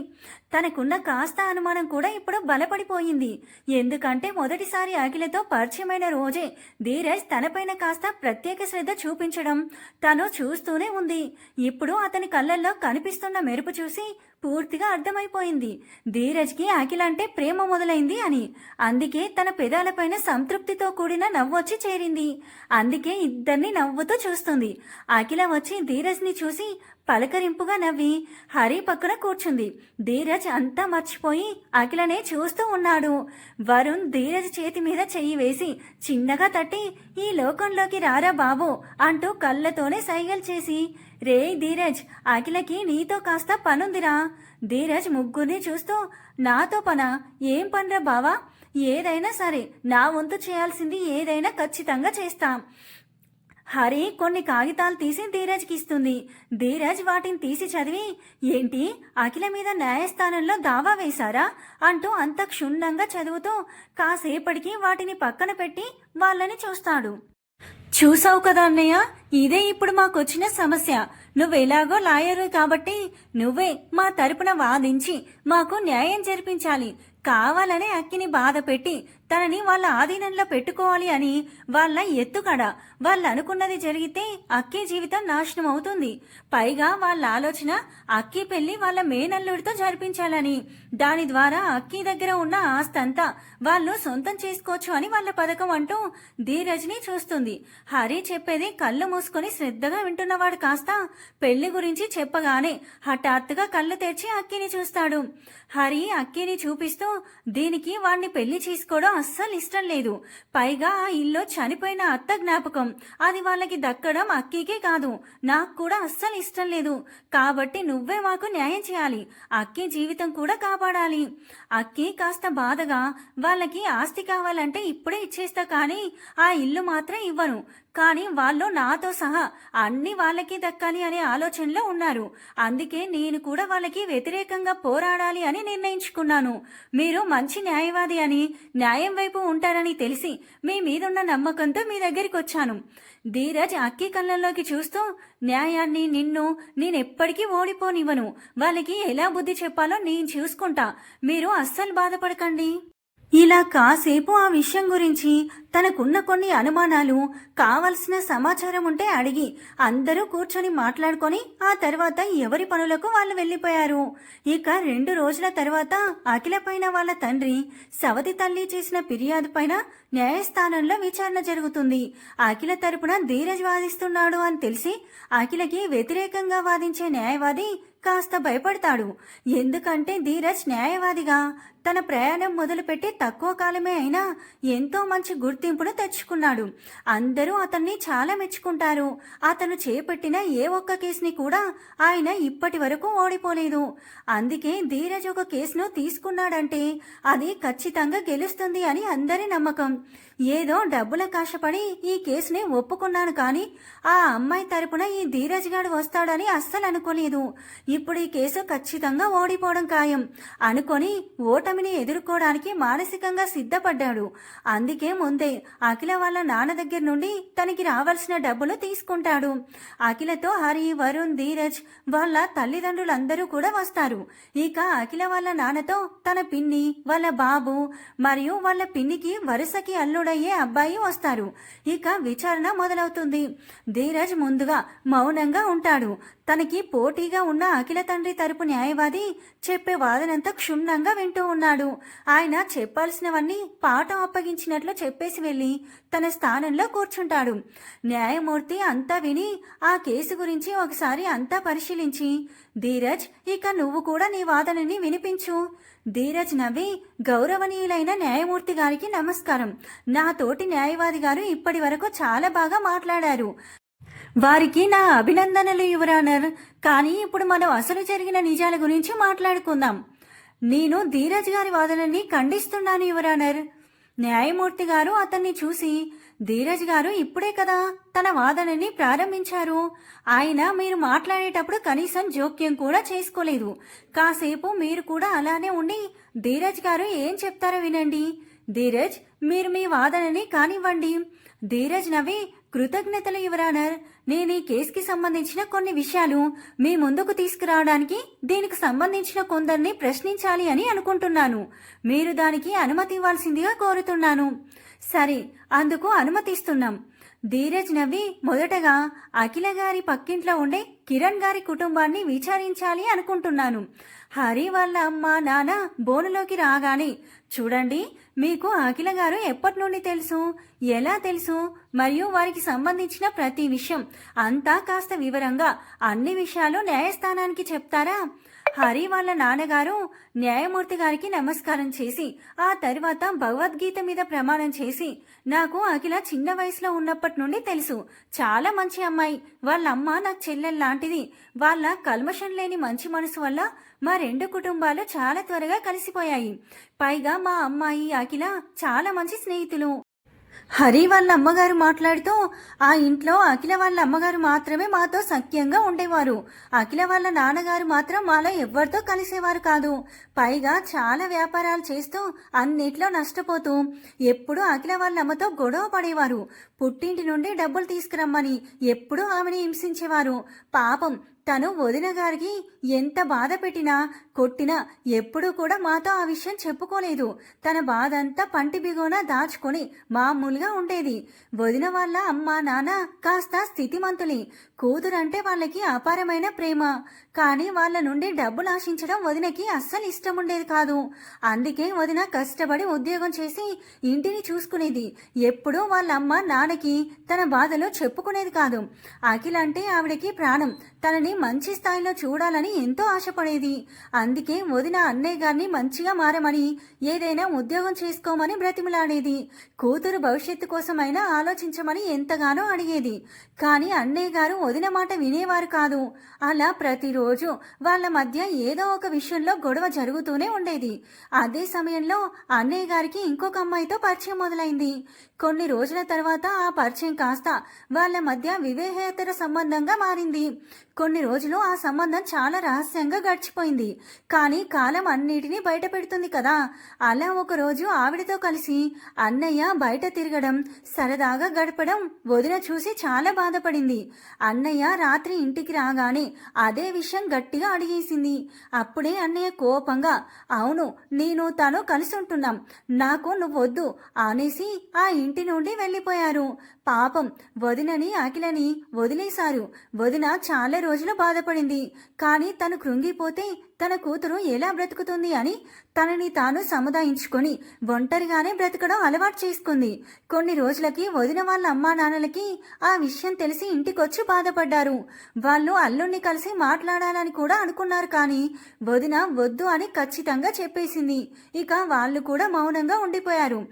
[SPEAKER 1] తనకున్న కాస్త అనుమానం కూడా ఇప్పుడు బలపడిపోయింది. ఎందుకంటే మొదటిసారి అఖిలతో పరిచయమైన రోజే ధీరజ్ తనపైన కాస్త ప్రత్యేక శ్రద్ధ చూపించడం తను చూస్తూనే ఉంది. ఇప్పుడు అతని కళ్ళల్లో కనిపిస్తున్న మెరుపు చూసి పూర్తిగా అర్థమైపోయింది ధీరజ్కి అఖిల అంటే ప్రేమ మొదలైంది అని. అందుకే తన పెదాలపైన సంతృప్తితో కూడిన నవ్వొచ్చి చేరింది. అందుకే ఇద్దరిని నవ్వుతూ చూస్తుంది. అఖిల వచ్చి ధీరజ్ని చూసి పలకరింపుగా నవ్వి హరి పక్కన కూర్చుంది. ధీరజ్ అంతా మర్చిపోయి అఖిలనే చూస్తూ ఉన్నాడు. వరుణ్ ధీరజ్ చేతి మీద చెయ్యి వేసి చిన్నగా తట్టి, ఈ లోకంలోకి రారా బాబు అంటూ కళ్ళతోనే సైగలు చేసి, రే ధీరజ్, అఖిలకి నీతో కాస్త పనుందిరా. ధీరజ్ ముగ్గురిని చూస్తూ, నాతో పనా? ఏం పనిరా బావా? ఏదైనా సరే, నా వంతు చేయాల్సింది ఏదైనా ఖచ్చితంగా చేస్తాం. హరి కొన్ని కాగితాలు తీసి ధీరజ్కి ఇస్తుంది. ధీరజ్ వాటిని తీసి చదివి, ఏంటి, అఖిల మీద న్యాయస్థానంలో దావా వేశారా అంటూ అంత క్షుణ్ణంగా చదువుతూ కాసేపటికి వాటిని పక్కన పెట్టి వాళ్ళని చూస్తాడు. చూసావు కదా అన్నయ్య, ఇదే ఇప్పుడు మాకొచ్చిన సమస్య. నువ్వెలాగో లాయరు కాబట్టి నువ్వే మా తరపున వాదించి మాకు న్యాయం జరిపించాలి. కావాలనే అక్కిని బాధ పెట్టి తనని వాళ్ళ ఆధీనంలో పెట్టుకోవాలి అని వాళ్ళ ఎత్తుకడ. వాళ్ళు అనుకున్నది జరిగితే అక్కి జీవితం నాశనం అవుతుంది. పైగా వాళ్ళ ఆలోచన అక్కి పెళ్లి వాళ్ళ మేనల్లుడితో జరిపించాలని. దాని ద్వారా అక్కి దగ్గర ఉన్న ఆస్తంతా వాళ్ళు సొంతం చేసుకోవచ్చు అని వాళ్ళ పథకం అంటూ ధీరజ్ని చూస్తుంది. హరి చెప్పేది కళ్ళు మూసుకొని శ్రద్ధగా వింటున్నవాడు కాస్త పెళ్లి గురించి చెప్పగానే హఠాత్తుగా కళ్ళు తెరిచి అక్కిని చూస్తాడు. హరి అక్కిని చూపిస్తూ, దీనికి వాణ్ణి పెళ్లి చేసుకోవడం అస్సలు ఇష్టం లేదు. పైగా ఆ ఇల్లు చనిపోయిన అత్త జ్ఞాపకం, అది వాళ్ళకి దక్కడం అక్కికే కాదు నాకు కూడా అస్సలు ఇష్టం లేదు. కాబట్టి నువ్వే మాకు న్యాయం చేయాలి, అక్కి జీవితం కూడా కాపాడాలి. అక్కి కాస్త బాధగా, వాళ్ళకి ఆస్తి కావాలంటే ఇప్పుడే ఇచ్చేస్తా, కానీ ఆ ఇల్లు మాత్రం ఇవ్వను. కానీ వాళ్ళు నాతో సహా అన్ని వాళ్ళకి దక్కాలి అనే ఆలోచనలో ఉన్నారు. అందుకే నేను కూడా వాళ్ళకి వ్యతిరేకంగా పోరాడాలి అని నిర్ణయించుకున్నాను. మీరు మంచి న్యాయవాది అని, న్యాయం వైపు ఉంటారని తెలిసి మీ మీదున్న నమ్మకంతో మీ దగ్గరికి వచ్చాను. ధీరజ్ అక్కి కళ్ళల్లోకి చూస్తూ, న్యాయాన్ని, నిన్ను నేనెప్పటికీ ఓడిపోనివ్వను. వాళ్ళకి ఎలా బుద్ధి చెప్పాలో నేను చూసుకుంటా, మీరు అస్సలు బాధపడకండి. ఇలా కాసేపు ఆ విషయం గురించి తనకున్న కొన్ని అనుమానాలు, కావలసిన సమాచారం ఉంటే అడిగి అందరూ కూర్చొని మాట్లాడుకొని ఆ తర్వాత ఎవరి పనులకు వాళ్ళు వెళ్ళిపోయారు. ఇక 2 రోజుల తర్వాత అఖిల పైన వాళ్ళ తండ్రి సవతి తల్లి చేసిన ఫిర్యాదు పైన న్యాయస్థానంలో విచారణ జరుగుతుంది. అఖిల తరపున ధీరజ్ వాదిస్తున్నాడు అని తెలిసి అఖిలకి వ్యతిరేకంగా వాదించే న్యాయవాది కాస్త భయపడతాడు. ఎందుకంటే ధీరజ్ న్యాయవాదిగా తన ప్రయాణం మొదలుపెట్టి తక్కువ కాలమే అయినా ఎంతో మంచి గుర్తింపును తెచ్చుకున్నాడు. అందరూ అతన్ని చాలా మెచ్చుకుంటారు. అతను చేపట్టిన ఏ ఒక్క కేసుని కూడా ఆయన ఇప్పటి వరకు ఓడిపోలేదు. అందుకే ధీరజ్ ఒక కేసును తీసుకున్నాడంటే అది ఖచ్చితంగా గెలుస్తుంది అని అందరి నమ్మకం. ఏదో డబ్బుల కాశపడి ఈ కేసుని ఒప్పుకున్నాను, కానీ ఆ అమ్మాయి తరపున ఈ ధీరజ్ గాడు వస్తాడని అస్సలు అనుకోలేదు. ఇప్పుడు ఈ కేసు ఖచ్చితంగా ఓడిపోవడం ఖాయం అనుకొని ఓటమిని ఎదుర్కోవడానికి మానసికంగా సిద్ధపడ్డాడు. అందుకే ముందే అఖిల వాళ్ళ నాన్న దగ్గర నుండి తనకి రావాల్సిన డబ్బులు తీసుకుంటాడు. అఖిలతో హరి, వరుణ్, ధీరజ్ వాళ్ళ తల్లిదండ్రులందరూ కూడా వస్తారు. ఇక అఖిల వాళ్ళ నాన్నతో తన పిన్ని, వాళ్ళ బాబు మరియు వాళ్ళ పిన్నికి వరుసకి అల్లుడయ్యే అబ్బాయి వస్తారు. ఇక విచారణ మొదలవుతుంది. ధీరజ్ ముందుగా మౌనంగా ఉంటాడు. తనకి పోటీగా ఉన్న అఖిల తండ్రి తరపు న్యాయవాది చెప్పే వాదనంతా క్షుణ్ణంగా వింటూ ఉన్నాడు. ఆయన చెప్పాల్సినవన్నీ పాఠం అప్పగించినట్లు చెప్పేసి వెళ్ళి తన స్థానంలో కూర్చుంటాడు. న్యాయమూర్తి అంతా విని ఆ కేసు గురించి ఒకసారి అంతా పరిశీలించి, ధీరజ్, ఇక నువ్వు కూడా నీ వాదనని వినిపించు. ధీరజ్ నవ్వి, గౌరవనీయులైన న్యాయమూర్తి గారికి నమస్కారం. నా తోటి న్యాయవాది గారు ఇప్పటి వరకు చాలా బాగా మాట్లాడారు. వారికి నా అభినందనలు యువరానర్. కానీ ఇప్పుడు మనం అసలు జరిగిన నిజాల గురించి మాట్లాడుకుందాం. నేను ధీరజ్ గారి వాదనని ఖండిస్తున్నాను యువరానర్. న్యాయమూర్తి గారు అతన్ని చూసి, ధీరజ్ గారు ఇప్పుడే కదా తన వాదనని ప్రారంభించారు. ఆయన మీరు మాట్లాడేటప్పుడు కనీసం జోక్యం కూడా చేసుకోలేదు. కాసేపు మీరు కూడా అలానే ఉండి ధీరజ్ గారు ఏం చెప్తారో వినండి. ధీరజ్, మీరు మీ వాదనని కానివ్వండి. ధీరజ్ నవ్వి, కృతజ్ఞతలు యువరానర్. నేను ఈ కేసుకి సంబంధించిన కొన్ని విషయాలు మీ ముందుకు తీసుకురావడానికి దీనికి సంబంధించిన కొందరిని ప్రశ్నించాలి అని అనుకుంటున్నాను. మీరు దానికి అనుమతి ఇవ్వాల్సిందిగా కోరుతున్నాను. సరే, అందుకు అనుమతిస్తున్నాం. ధీరజ్ నవ్వి, మొదటగా అఖిల గారి పక్కింట్లో ఉండే కిరణ్ గారి కుటుంబాన్ని విచారించాలి అనుకుంటున్నాను. హరి వాళ్ళ అమ్మ నాన్న బోనులోకి రాగానే, చూడండి, మీకు అఖిల గారు ఎప్పటి నుండి తెలుసు, ఎలా తెలుసు, మరియు వారికి సంబంధించిన ప్రతి విషయం అంతా కాస్త వివరంగా అన్ని విషయాలు న్యాయస్థానానికి చెప్తారా? హరి వాళ్ళ నాన్నగారు న్యాయమూర్తి గారికి నమస్కారం చేసి ఆ తర్వాత భగవద్గీత మీద ప్రమాణం చేసి, నాకు అఖిల చిన్న వయసులో ఉన్నప్పటి నుండి తెలుసు. చాలా మంచి అమ్మాయి. వాళ్ళ అమ్మ నాకు చెల్లెల్లాంటిది. వాళ్ళ కల్మషం లేని మంచి మనసు వల్ల మా రెండు కుటుంబాలు చాలా త్వరగా కలిసిపోయాయి. పైగా మా అమ్మాయి అఖిల చాలా మంచి స్నేహితులు. హరి వాళ్ళ అమ్మగారు మాట్లాడుతూ, ఆ ఇంట్లో అఖిల వాళ్ళ అమ్మగారు మాత్రమే మాతో సఖ్యంగా ఉండేవారు. అఖిల వాళ్ళ నాన్నగారు మాత్రం మాలో ఎవ్వరితో కలిసేవారు కాదు. పైగా చాలా వ్యాపారాలు చేస్తూ అన్నిట్లో నష్టపోతూ ఎప్పుడూ అఖిల వాళ్ళ అమ్మతో గొడవ పడేవారు. పుట్టింటి నుండి డబ్బులు తీసుకురమ్మని ఎప్పుడూ ఆమెని హింసించేవారు. పాపం తను వదిన గారికి ఎంత బాధ పెట్టినా కొట్టినా ఎప్పుడూ కూడా మాతో ఆ విషయం చెప్పుకోలేదు. తన బాధ అంతా పంటి బిగోన దాచుకొని మామూలుగా ఉండేది. వదిన వాళ్ళ అమ్మ నాన్న కాస్త స్థితిమంతులే. కూతురంటే వాళ్ళకి అపారమైన ప్రేమ. కానీ వాళ్ళ నుండి డబ్బులు ఆశించడం వదినకి అస్సలు ఇష్టం ఉండేది కాదు. అందుకే వదిన కష్టపడి ఉద్యోగం చేసి ఇంటిని చూసుకునేది. ఎప్పుడూ వాళ్ళ అమ్మ నాన్నకి తన బాధలు చెప్పుకునేది కాదు. అఖిల్ అంటే ఆవిడకి ప్రాణం. తనని మంచి స్థాయిలో చూడాలని ఎంతో ఆశపడేది. అందుకే వదిన అన్నయ్య గారిని మంచిగా మారమని, ఏదైనా ఉద్యోగం చేసుకోమని బ్రతిమలాడేది. కూతురు భవిష్యత్తు కోసమైనా ఆలోచించమని ఎంతగానో అడిగేది. కానీ అన్నయ్య గారు వదిన మాట వినేవారు కాదు. అలా ప్రతిరోజు వాళ్ళ మధ్య ఏదో ఒక విషయంలో గొడవ జరుగుతూనే ఉండేది. అదే సమయంలో అన్నయ్య గారికి ఇంకొక అమ్మాయితో పరిచయం మొదలైంది. కొన్ని రోజుల తర్వాత ఆ పరిచయం కాస్త వాళ్ళ మధ్య వివాహేతర సంబంధంగా మారింది. కొన్ని రోజులు ఆ సంబంధం చాలా రహస్యంగా గడిచిపోయింది. కానీ కాలం అన్నిటినీ బయట పెడుతుంది కదా. అలా ఒకరోజు ఆవిడతో కలిసి అన్నయ్య బయట తిరగడం, సరదాగా గడపడం వదిన చూసి చాలా బాధపడింది. అన్నయ్య రాత్రి ఇంటికి రాగానే అదే విషయం గట్టిగా అడిగేసింది. అప్పుడే అన్నయ్య కోపంగా, అవును, నేను తను కలిసి ఉంటున్నాం, నాకు నువ్వొద్దు అనేసి ఆ ఇంటి ఇంటి నుండి వెళ్ళిపోయారు. పాపం వదినని అఖిలని వదిలేశారు. వదిన చాలా రోజులు బాధపడింది. కానీ తను కృంగిపోతే తన కూతురు ఎలా బ్రతుకుతుంది అని తనని తాను సముదాయించుకొని ఒంటరిగానే బ్రతకడం అలవాటు చేసుకుంది. కొన్ని రోజులకి వదిన వాళ్ళ అమ్మా నాన్నలకి ఆ విషయం తెలిసి ఇంటికొచ్చి బాధపడ్డారు. వాళ్ళు అల్లుణ్ణి కలిసి మాట్లాడాలని కూడా అనుకున్నారు. కానీ వదిన వద్దు అని ఖచ్చితంగా చెప్పేసింది. ఇక వాళ్ళు కూడా మౌనంగా ఉండిపోయారు.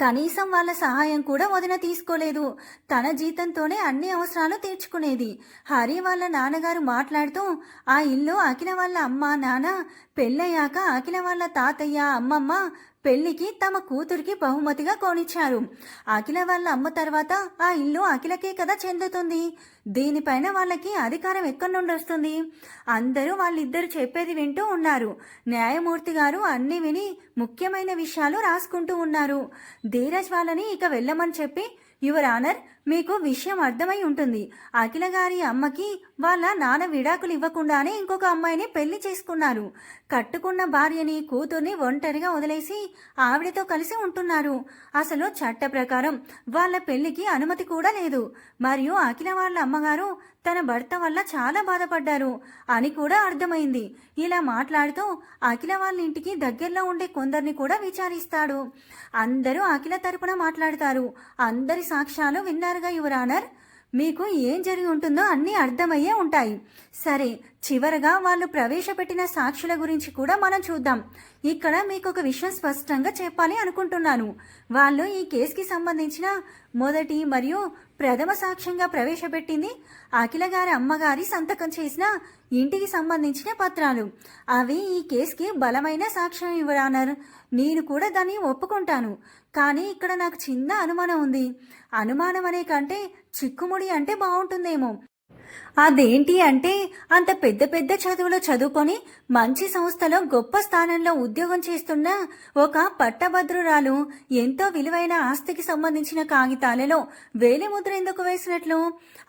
[SPEAKER 1] కనీసం వాళ్ళ సహాయం కూడా వదిన తీసుకోలేదు. తన జీతంతోనే అన్ని అవసరాలు తీర్చుకునేది. హరి వాళ్ళ నాన్నగారు మాట్లాడుతూ ఆ ఇల్లు అఖిల వాళ్ళ అమ్మ నాన్న పెళ్ళయ్యాక అఖిల వాళ్ళ తాతయ్య అమ్మమ్మ పెళ్లికి తమ కూతురికి బహుమతిగా కొనిచ్చారు. అఖిల వాళ్ళ అమ్మ తర్వాత ఆ ఇల్లు అఖిలకే కదా చెందుతుంది. దీనిపైన వాళ్ళకి అధికారం ఎక్కడి నుండి వస్తుంది? అందరూ వాళ్ళిద్దరు చెప్పేది వింటూ ఉన్నారు. న్యాయమూర్తి గారు అన్ని విని ముఖ్యమైన విషయాలు రాసుకుంటూ ఉన్నారు. ధీరజ్ వాళ్ళని ఇక వెళ్ళమని చెప్పి, యువర్ ఆనర్, మీకు విషయం అర్థమై ఉంటుంది. అఖిల గారి అమ్మకి వాళ్ళ నాన్న విడాకులు ఇవ్వకుండానే ఇంకొక అమ్మాయిని పెళ్లి చేసుకున్నారు. కట్టుకున్న భార్యని కూతుర్ని ఒంటరిగా వదిలేసి ఆవిడతో కలిసి ఉంటున్నారు. అసలు చట్ట ప్రకారం వాళ్ళ పెళ్లికి అనుమతి కూడా లేదు. మరియు అఖిల వాళ్ళ అమ్మగారు తన భర్త వల్ల చాలా బాధపడ్డారు అని కూడా అర్థమైంది. ఇలా మాట్లాడుతూ అఖిల వాళ్ళ ఇంటికి దగ్గరలో ఉండే కొందరిని కూడా విచారిస్తాడు. అందరూ అఖిల తరపున మాట్లాడతారు. అందరి సాక్ష్యాలు విన్నారుగా యువర్ ఆనర్. మీకు ఏం జరిగి ఉంటుందో అన్నీ అర్థమయ్యే ఉంటాయి. సరే, చివరగా వాళ్ళు ప్రవేశపెట్టిన సాక్షుల గురించి కూడా మనం చూద్దాం. ఇక్కడ మీకు ఒక విషయం స్పష్టంగా చెప్పాలి అనుకుంటున్నాను. వాళ్ళు ఈ కేసుకి సంబంధించిన మొదటి మరియు ప్రథమ సాక్ష్యంగా ప్రవేశపెట్టింది అఖిల గారి అమ్మగారి సంతకం చేసిన ఇంటికి సంబంధించిన పత్రాలు. అవి ఈ కేసుకి బలమైన సాక్ష్యం యువర్ ఆనర్. నేను కూడా దాన్ని ఒప్పుకుంటాను. కానీ ఇక్కడ నాకు చిన్న అనుమానం ఉంది. అనుమానం అనే కంటే చిక్కుముడి అంటే బాగుంటుందేమో. అదేంటి అంటే, అంత పెద్ద పెద్ద చదువులు చదువుకొని మంచి సంస్థలో గొప్ప స్థానంలో ఉద్యోగం చేస్తున్న ఒక పట్టభద్రురాలు ఎంతో విలువైన ఆస్తికి సంబంధించిన కాగితాలలో వేలిముద్ర ఎందుకు వేసినట్లు?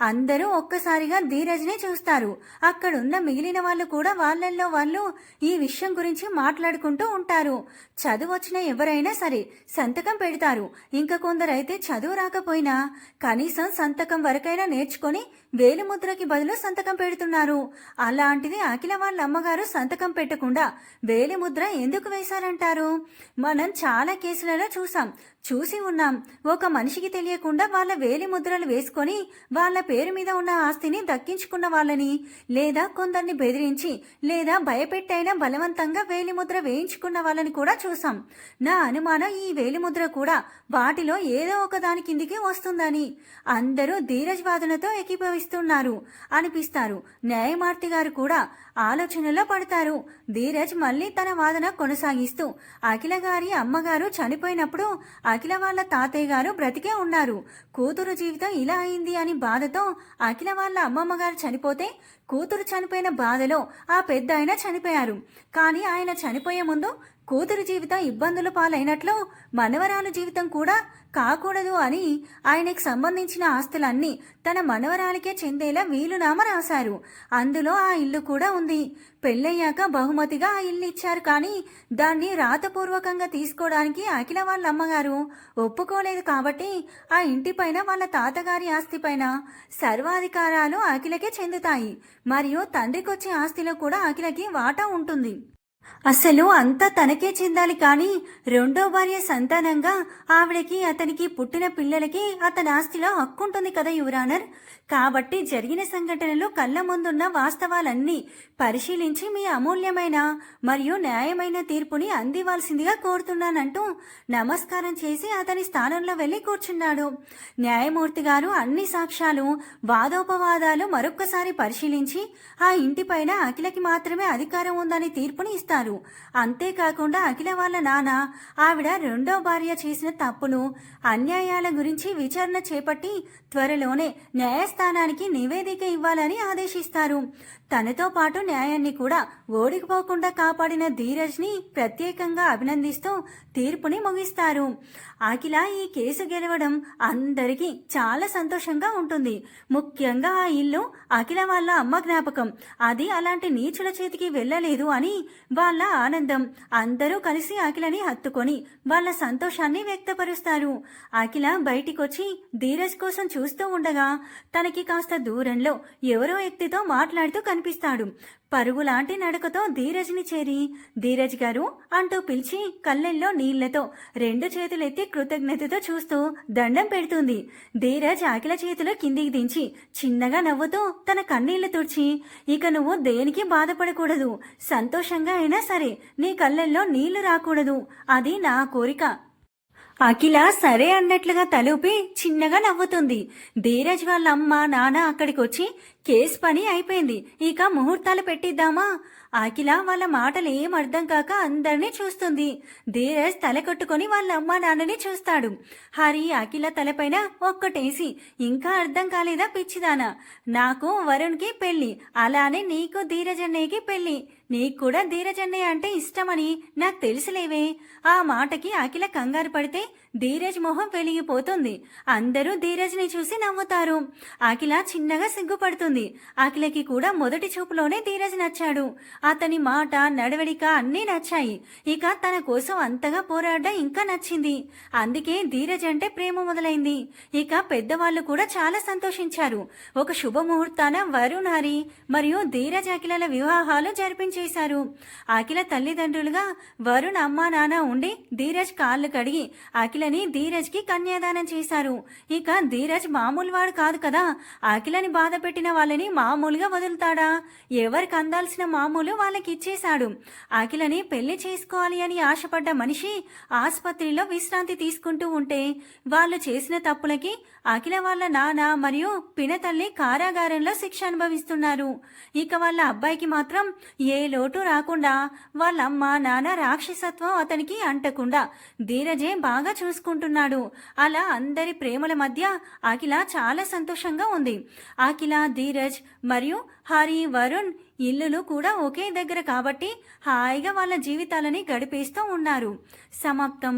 [SPEAKER 1] అందరూ ఒక్కసారిగా ధీరజ్నే చూస్తారు. అక్కడున్న మిగిలిన వాళ్ళు కూడా వాళ్ళల్లో వాళ్ళు ఈ విషయం గురించి మాట్లాడుకుంటూ ఉంటారు. చదువు వచ్చిన ఎవరైనా సరే సంతకం పెడతారు. ఇంకా కొందరైతే చదువు రాకపోయినా కనీసం సంతకం వరకైనా నేర్చుకొని వేలిముద్రకి బదులు సంతకం పెడుతున్నారు. అలాంటిది అఖిల వాళ్ళ అమ్మగారు సంతకం పెట్టకుండా వేలిముద్ర ఎందుకు వేశారంటారు? మనం చాలా కేసులలో చూసి ఉన్నాం. ఒక మనిషికి తెలియకుండా వాళ్ళ వేలిముద్రలు వేసుకొని వాళ్ళ పేరు మీద ఉన్న ఆస్తిని దక్కించుకున్న వాళ్ళని, లేదా కొందరిని బెదిరించి లేదా భయపెట్టైనా బలవంతంగా వేలిముద్ర వేయించుకున్న వాళ్ళని కూడా చూసాం. నా అనుమానం ఈ వేలిముద్ర కూడా వాటిలో ఏదో ఒక దాని కిందికి వస్తుందని. అందరూ ధీరజ్ వాదనతో ఏకీభవిస్తున్నారు అనిపిస్తారు. న్యాయమూర్తి గారు కూడా ఆలోచనలో పడతారు. ధీరజ్ మళ్ళీ తన వాదన కొనసాగిస్తూ, అఖిల గారి అమ్మగారు చనిపోయినప్పుడు అఖిల వాళ్ళ తాతయ్య గారు బ్రతికే ఉన్నారు. కూతురు జీవితం ఇలా అయింది అని బాధతో అఖిల వాళ్ళ అమ్మమ్మ గారు చనిపోతే కూతురు చనిపోయిన బాధలో ఆ పెద్ద ఆయన చనిపోయారు. కానీ ఆయన చనిపోయే ముందు కూతురు జీవితం ఇబ్బందుల పాలైనట్లు మనవరాలు జీవితం కూడా కాకూడదు అని ఆయనకు సంబంధించిన ఆస్తులన్నీ తన మనవరాలికే చెందేలా వీలునామా రాశారు. అందులో ఆ ఇల్లు కూడా ఉంది. పెళ్ళయ్యాక బహుమతిగా ఆ ఇల్లు ఇచ్చారు. కానీ దాన్ని రాతపూర్వకంగా తీసుకోవడానికి అఖిల వాళ్ళ అమ్మగారు ఒప్పుకోలేదు. కాబట్టి ఆ ఇంటిపైన వాళ్ళ తాతగారి ఆస్తిపైన సర్వాధికారాలు అఖిలకే చెందుతాయి. మరియు తండ్రికొచ్చే ఆస్తిలో కూడా అఖిలకి వాటా ఉంటుంది. అసలు అంతా తనకే చెందాలి. కానీ రెండో భార్య సంతానంగా ఆవిడకి అతనికి పుట్టిన పిల్లలకి అతని ఆస్తిలో హక్కుంటుంది కదా యువర్ ఆనర్. కాబట్టి జరిగిన సంఘటనలు కళ్ళ ముందున్న వాస్తవాలన్నీ పరిశీలించి మీ అమూల్యమైన మరియు న్యాయమైన తీర్పుని అందివ్వాల్సిందిగా కోరుతున్నానంటూ నమస్కారం చేసి అతని స్థానంలో వెళ్లి కూర్చున్నాడు. న్యాయమూర్తి గారు అన్ని సాక్ష్యాలు వాదోపవాదాలు మరొక్కసారి పరిశీలించి ఆ ఇంటిపైన అఖిలకి మాత్రమే అధికారం ఉందని తీర్పుని ఇస్తారు. అంతేకాకుండా అఖిల వాళ్ళ నాన్న ఆవిడ రెండో భార్య చేసిన తప్పులు అన్యాయాల గురించి విచారణ చేపట్టి త్వరలోనే న్యాయస్థానానికి నివేదిక ఇవ్వాలని ఆదేశిస్తారు. తనతో పాటు న్యాయాన్ని కూడా ఓడిపోకుండా కాపాడిన ధీరజ్ని ప్రత్యేకంగా అభినందిస్తూ తీర్పుని ముగిస్తారు. అఖిల ఈ కేసు గెలవడం అందరికీ చాలా సంతోషంగా ఉంటుంది. ముఖ్యంగా ఆ ఇల్లు అఖిల వాళ్ళ అమ్మ జ్ఞాపకం. అది అలాంటి నీచుల చేతికి వెళ్ళలేదు అని వాళ్ళ ఆనందం. అందరూ కలిసి అఖిలని హత్తుకొని వాళ్ళ సంతోషాన్ని వ్యక్తపరుస్తారు. అఖిల బయటికొచ్చి ధీరజ్ కోసం చూస్తూ ఉండగా తనకి కాస్త దూరంలో ఎవరో వ్యక్తితో మాట్లాడుతూ కనిపిస్తాడు. పరుగులాంటి నడకతో ధీరజ్ని చేరి ధీరజ్ గారు అంటూ పిలిచి కళ్ళెల్లో నీళ్లతో 2 చేతులెత్తి కృతజ్ఞతతో చూస్తూ దండం పెడుతుంది. ధీరజ్ అఖిల చేతులు కిందికి దించి చిన్నగా నవ్వుతూ తన కన్నీళ్లు తుడిచి, ఇక నువ్వు దేనికి బాధపడకూడదు, సంతోషంగా అయినా సరే నీ కళ్ళెల్లో నీళ్లు రాకూడదు, అది నా కోరిక. అఖిల సరే అన్నట్లుగా తలూపి చిన్నగా నవ్వుతుంది. ధీరజ్ వాళ్ళ అమ్మ నాన్న అక్కడికి వచ్చి కేసు పని అయిపోయింది, ఇక ముహూర్తాలు పెట్టిద్దామా? అఖిల వాళ్ళ మాటలు ఏం అర్థం కాక అందరినీ చూస్తుంది. ధీరజ్ తల కొట్టుకొని వాళ్ళ అమ్మ నాన్నని చూస్తాడు. హరి అఖిల తలపైన ఒక్కటేసి, ఇంకా అర్థం కాలేదా పిచ్చిదానా? నాకు వరుణ్కి పెళ్లి, అలానే నీకు ధీరజ్ అన్నయ్యకి పెళ్లి, నీకు కూడా ధీరజ్ అన్నయ్య అంటే ఇష్టమని నాకు తెలుసులేవే. ఆ మాటకి అఖిల కంగారు పడితే ధీరజ్ మొహం వెలిగిపోతుంది. అందరూ ధీరజ్ని చూసి నవ్వుతారు. అఖిల చిన్నగా సిగ్గుపడుతుంది. అఖిలకి కూడా మొదటి చూపులోనే ధీరజ్ నచ్చాడు. అతని మాట నడవడిక అన్నీ నచ్చాయి. ఇక తన కోసం అంతగా పోరాడడం ఇంకా నచ్చింది. అందుకే ధీరజ్ అంటే ప్రేమ మొదలైంది. ఇక పెద్దవాళ్ళు కూడా చాలా సంతోషించారు. ఒక శుభముహూర్తాన వరుణ్ హరి మరియు ధీరజ్ అఖిలల వివాహాలు జరిపించేశారు. అఖిల తల్లిదండ్రులుగా వరుణ్ అమ్మా నాన్న ఉండి ధీరజ్ కాళ్ళు కడిగి అఖిలని ధీరజ్కి కన్యాదానం చేశారు. ఇక ధీరజ్ మామూలు వాడు కాదు కదా, అఖిలని బాధ పెట్టిన వాళ్ళని మామూలుగా వదులుతాడా? ఎవరికి అందాల్సిన మామూలు వాళ్ళకి ఇచ్చేశాడు. అఖిలని పెళ్లి చేసుకోవాలి అని ఆశపడ్డ మనిషి ఆసుపత్రిలో విశ్రాంతి తీసుకుంటూ ఉంటే వాళ్ళు చేసిన తప్పులకి అఖిల వాళ్ళ నాన్న మరియు పినతల్లి కారాగారంలో శిక్ష అనుభవిస్తున్నారు. ఇక వాళ్ళ అబ్బాయికి మాత్రం ఏ లోటు రాకుండా వాళ్ళ అమ్మ నాన్న రాక్షసత్వం అతనికి అంటకుండా ధీరజే బాగా చూసుకుంటున్నాడు. అలా అందరి ప్రేమల మధ్య అఖిల చాలా సంతోషంగా ఉంది. అఖిల, ధీరజ్ మరియు హరి, వరుణ్ ఇల్లులు కూడా ఒకే దగ్గర కాబట్టి హాయిగా వాళ్ళ జీవితాలని గడిపేస్తూ ఉన్నారు. సమాప్తం.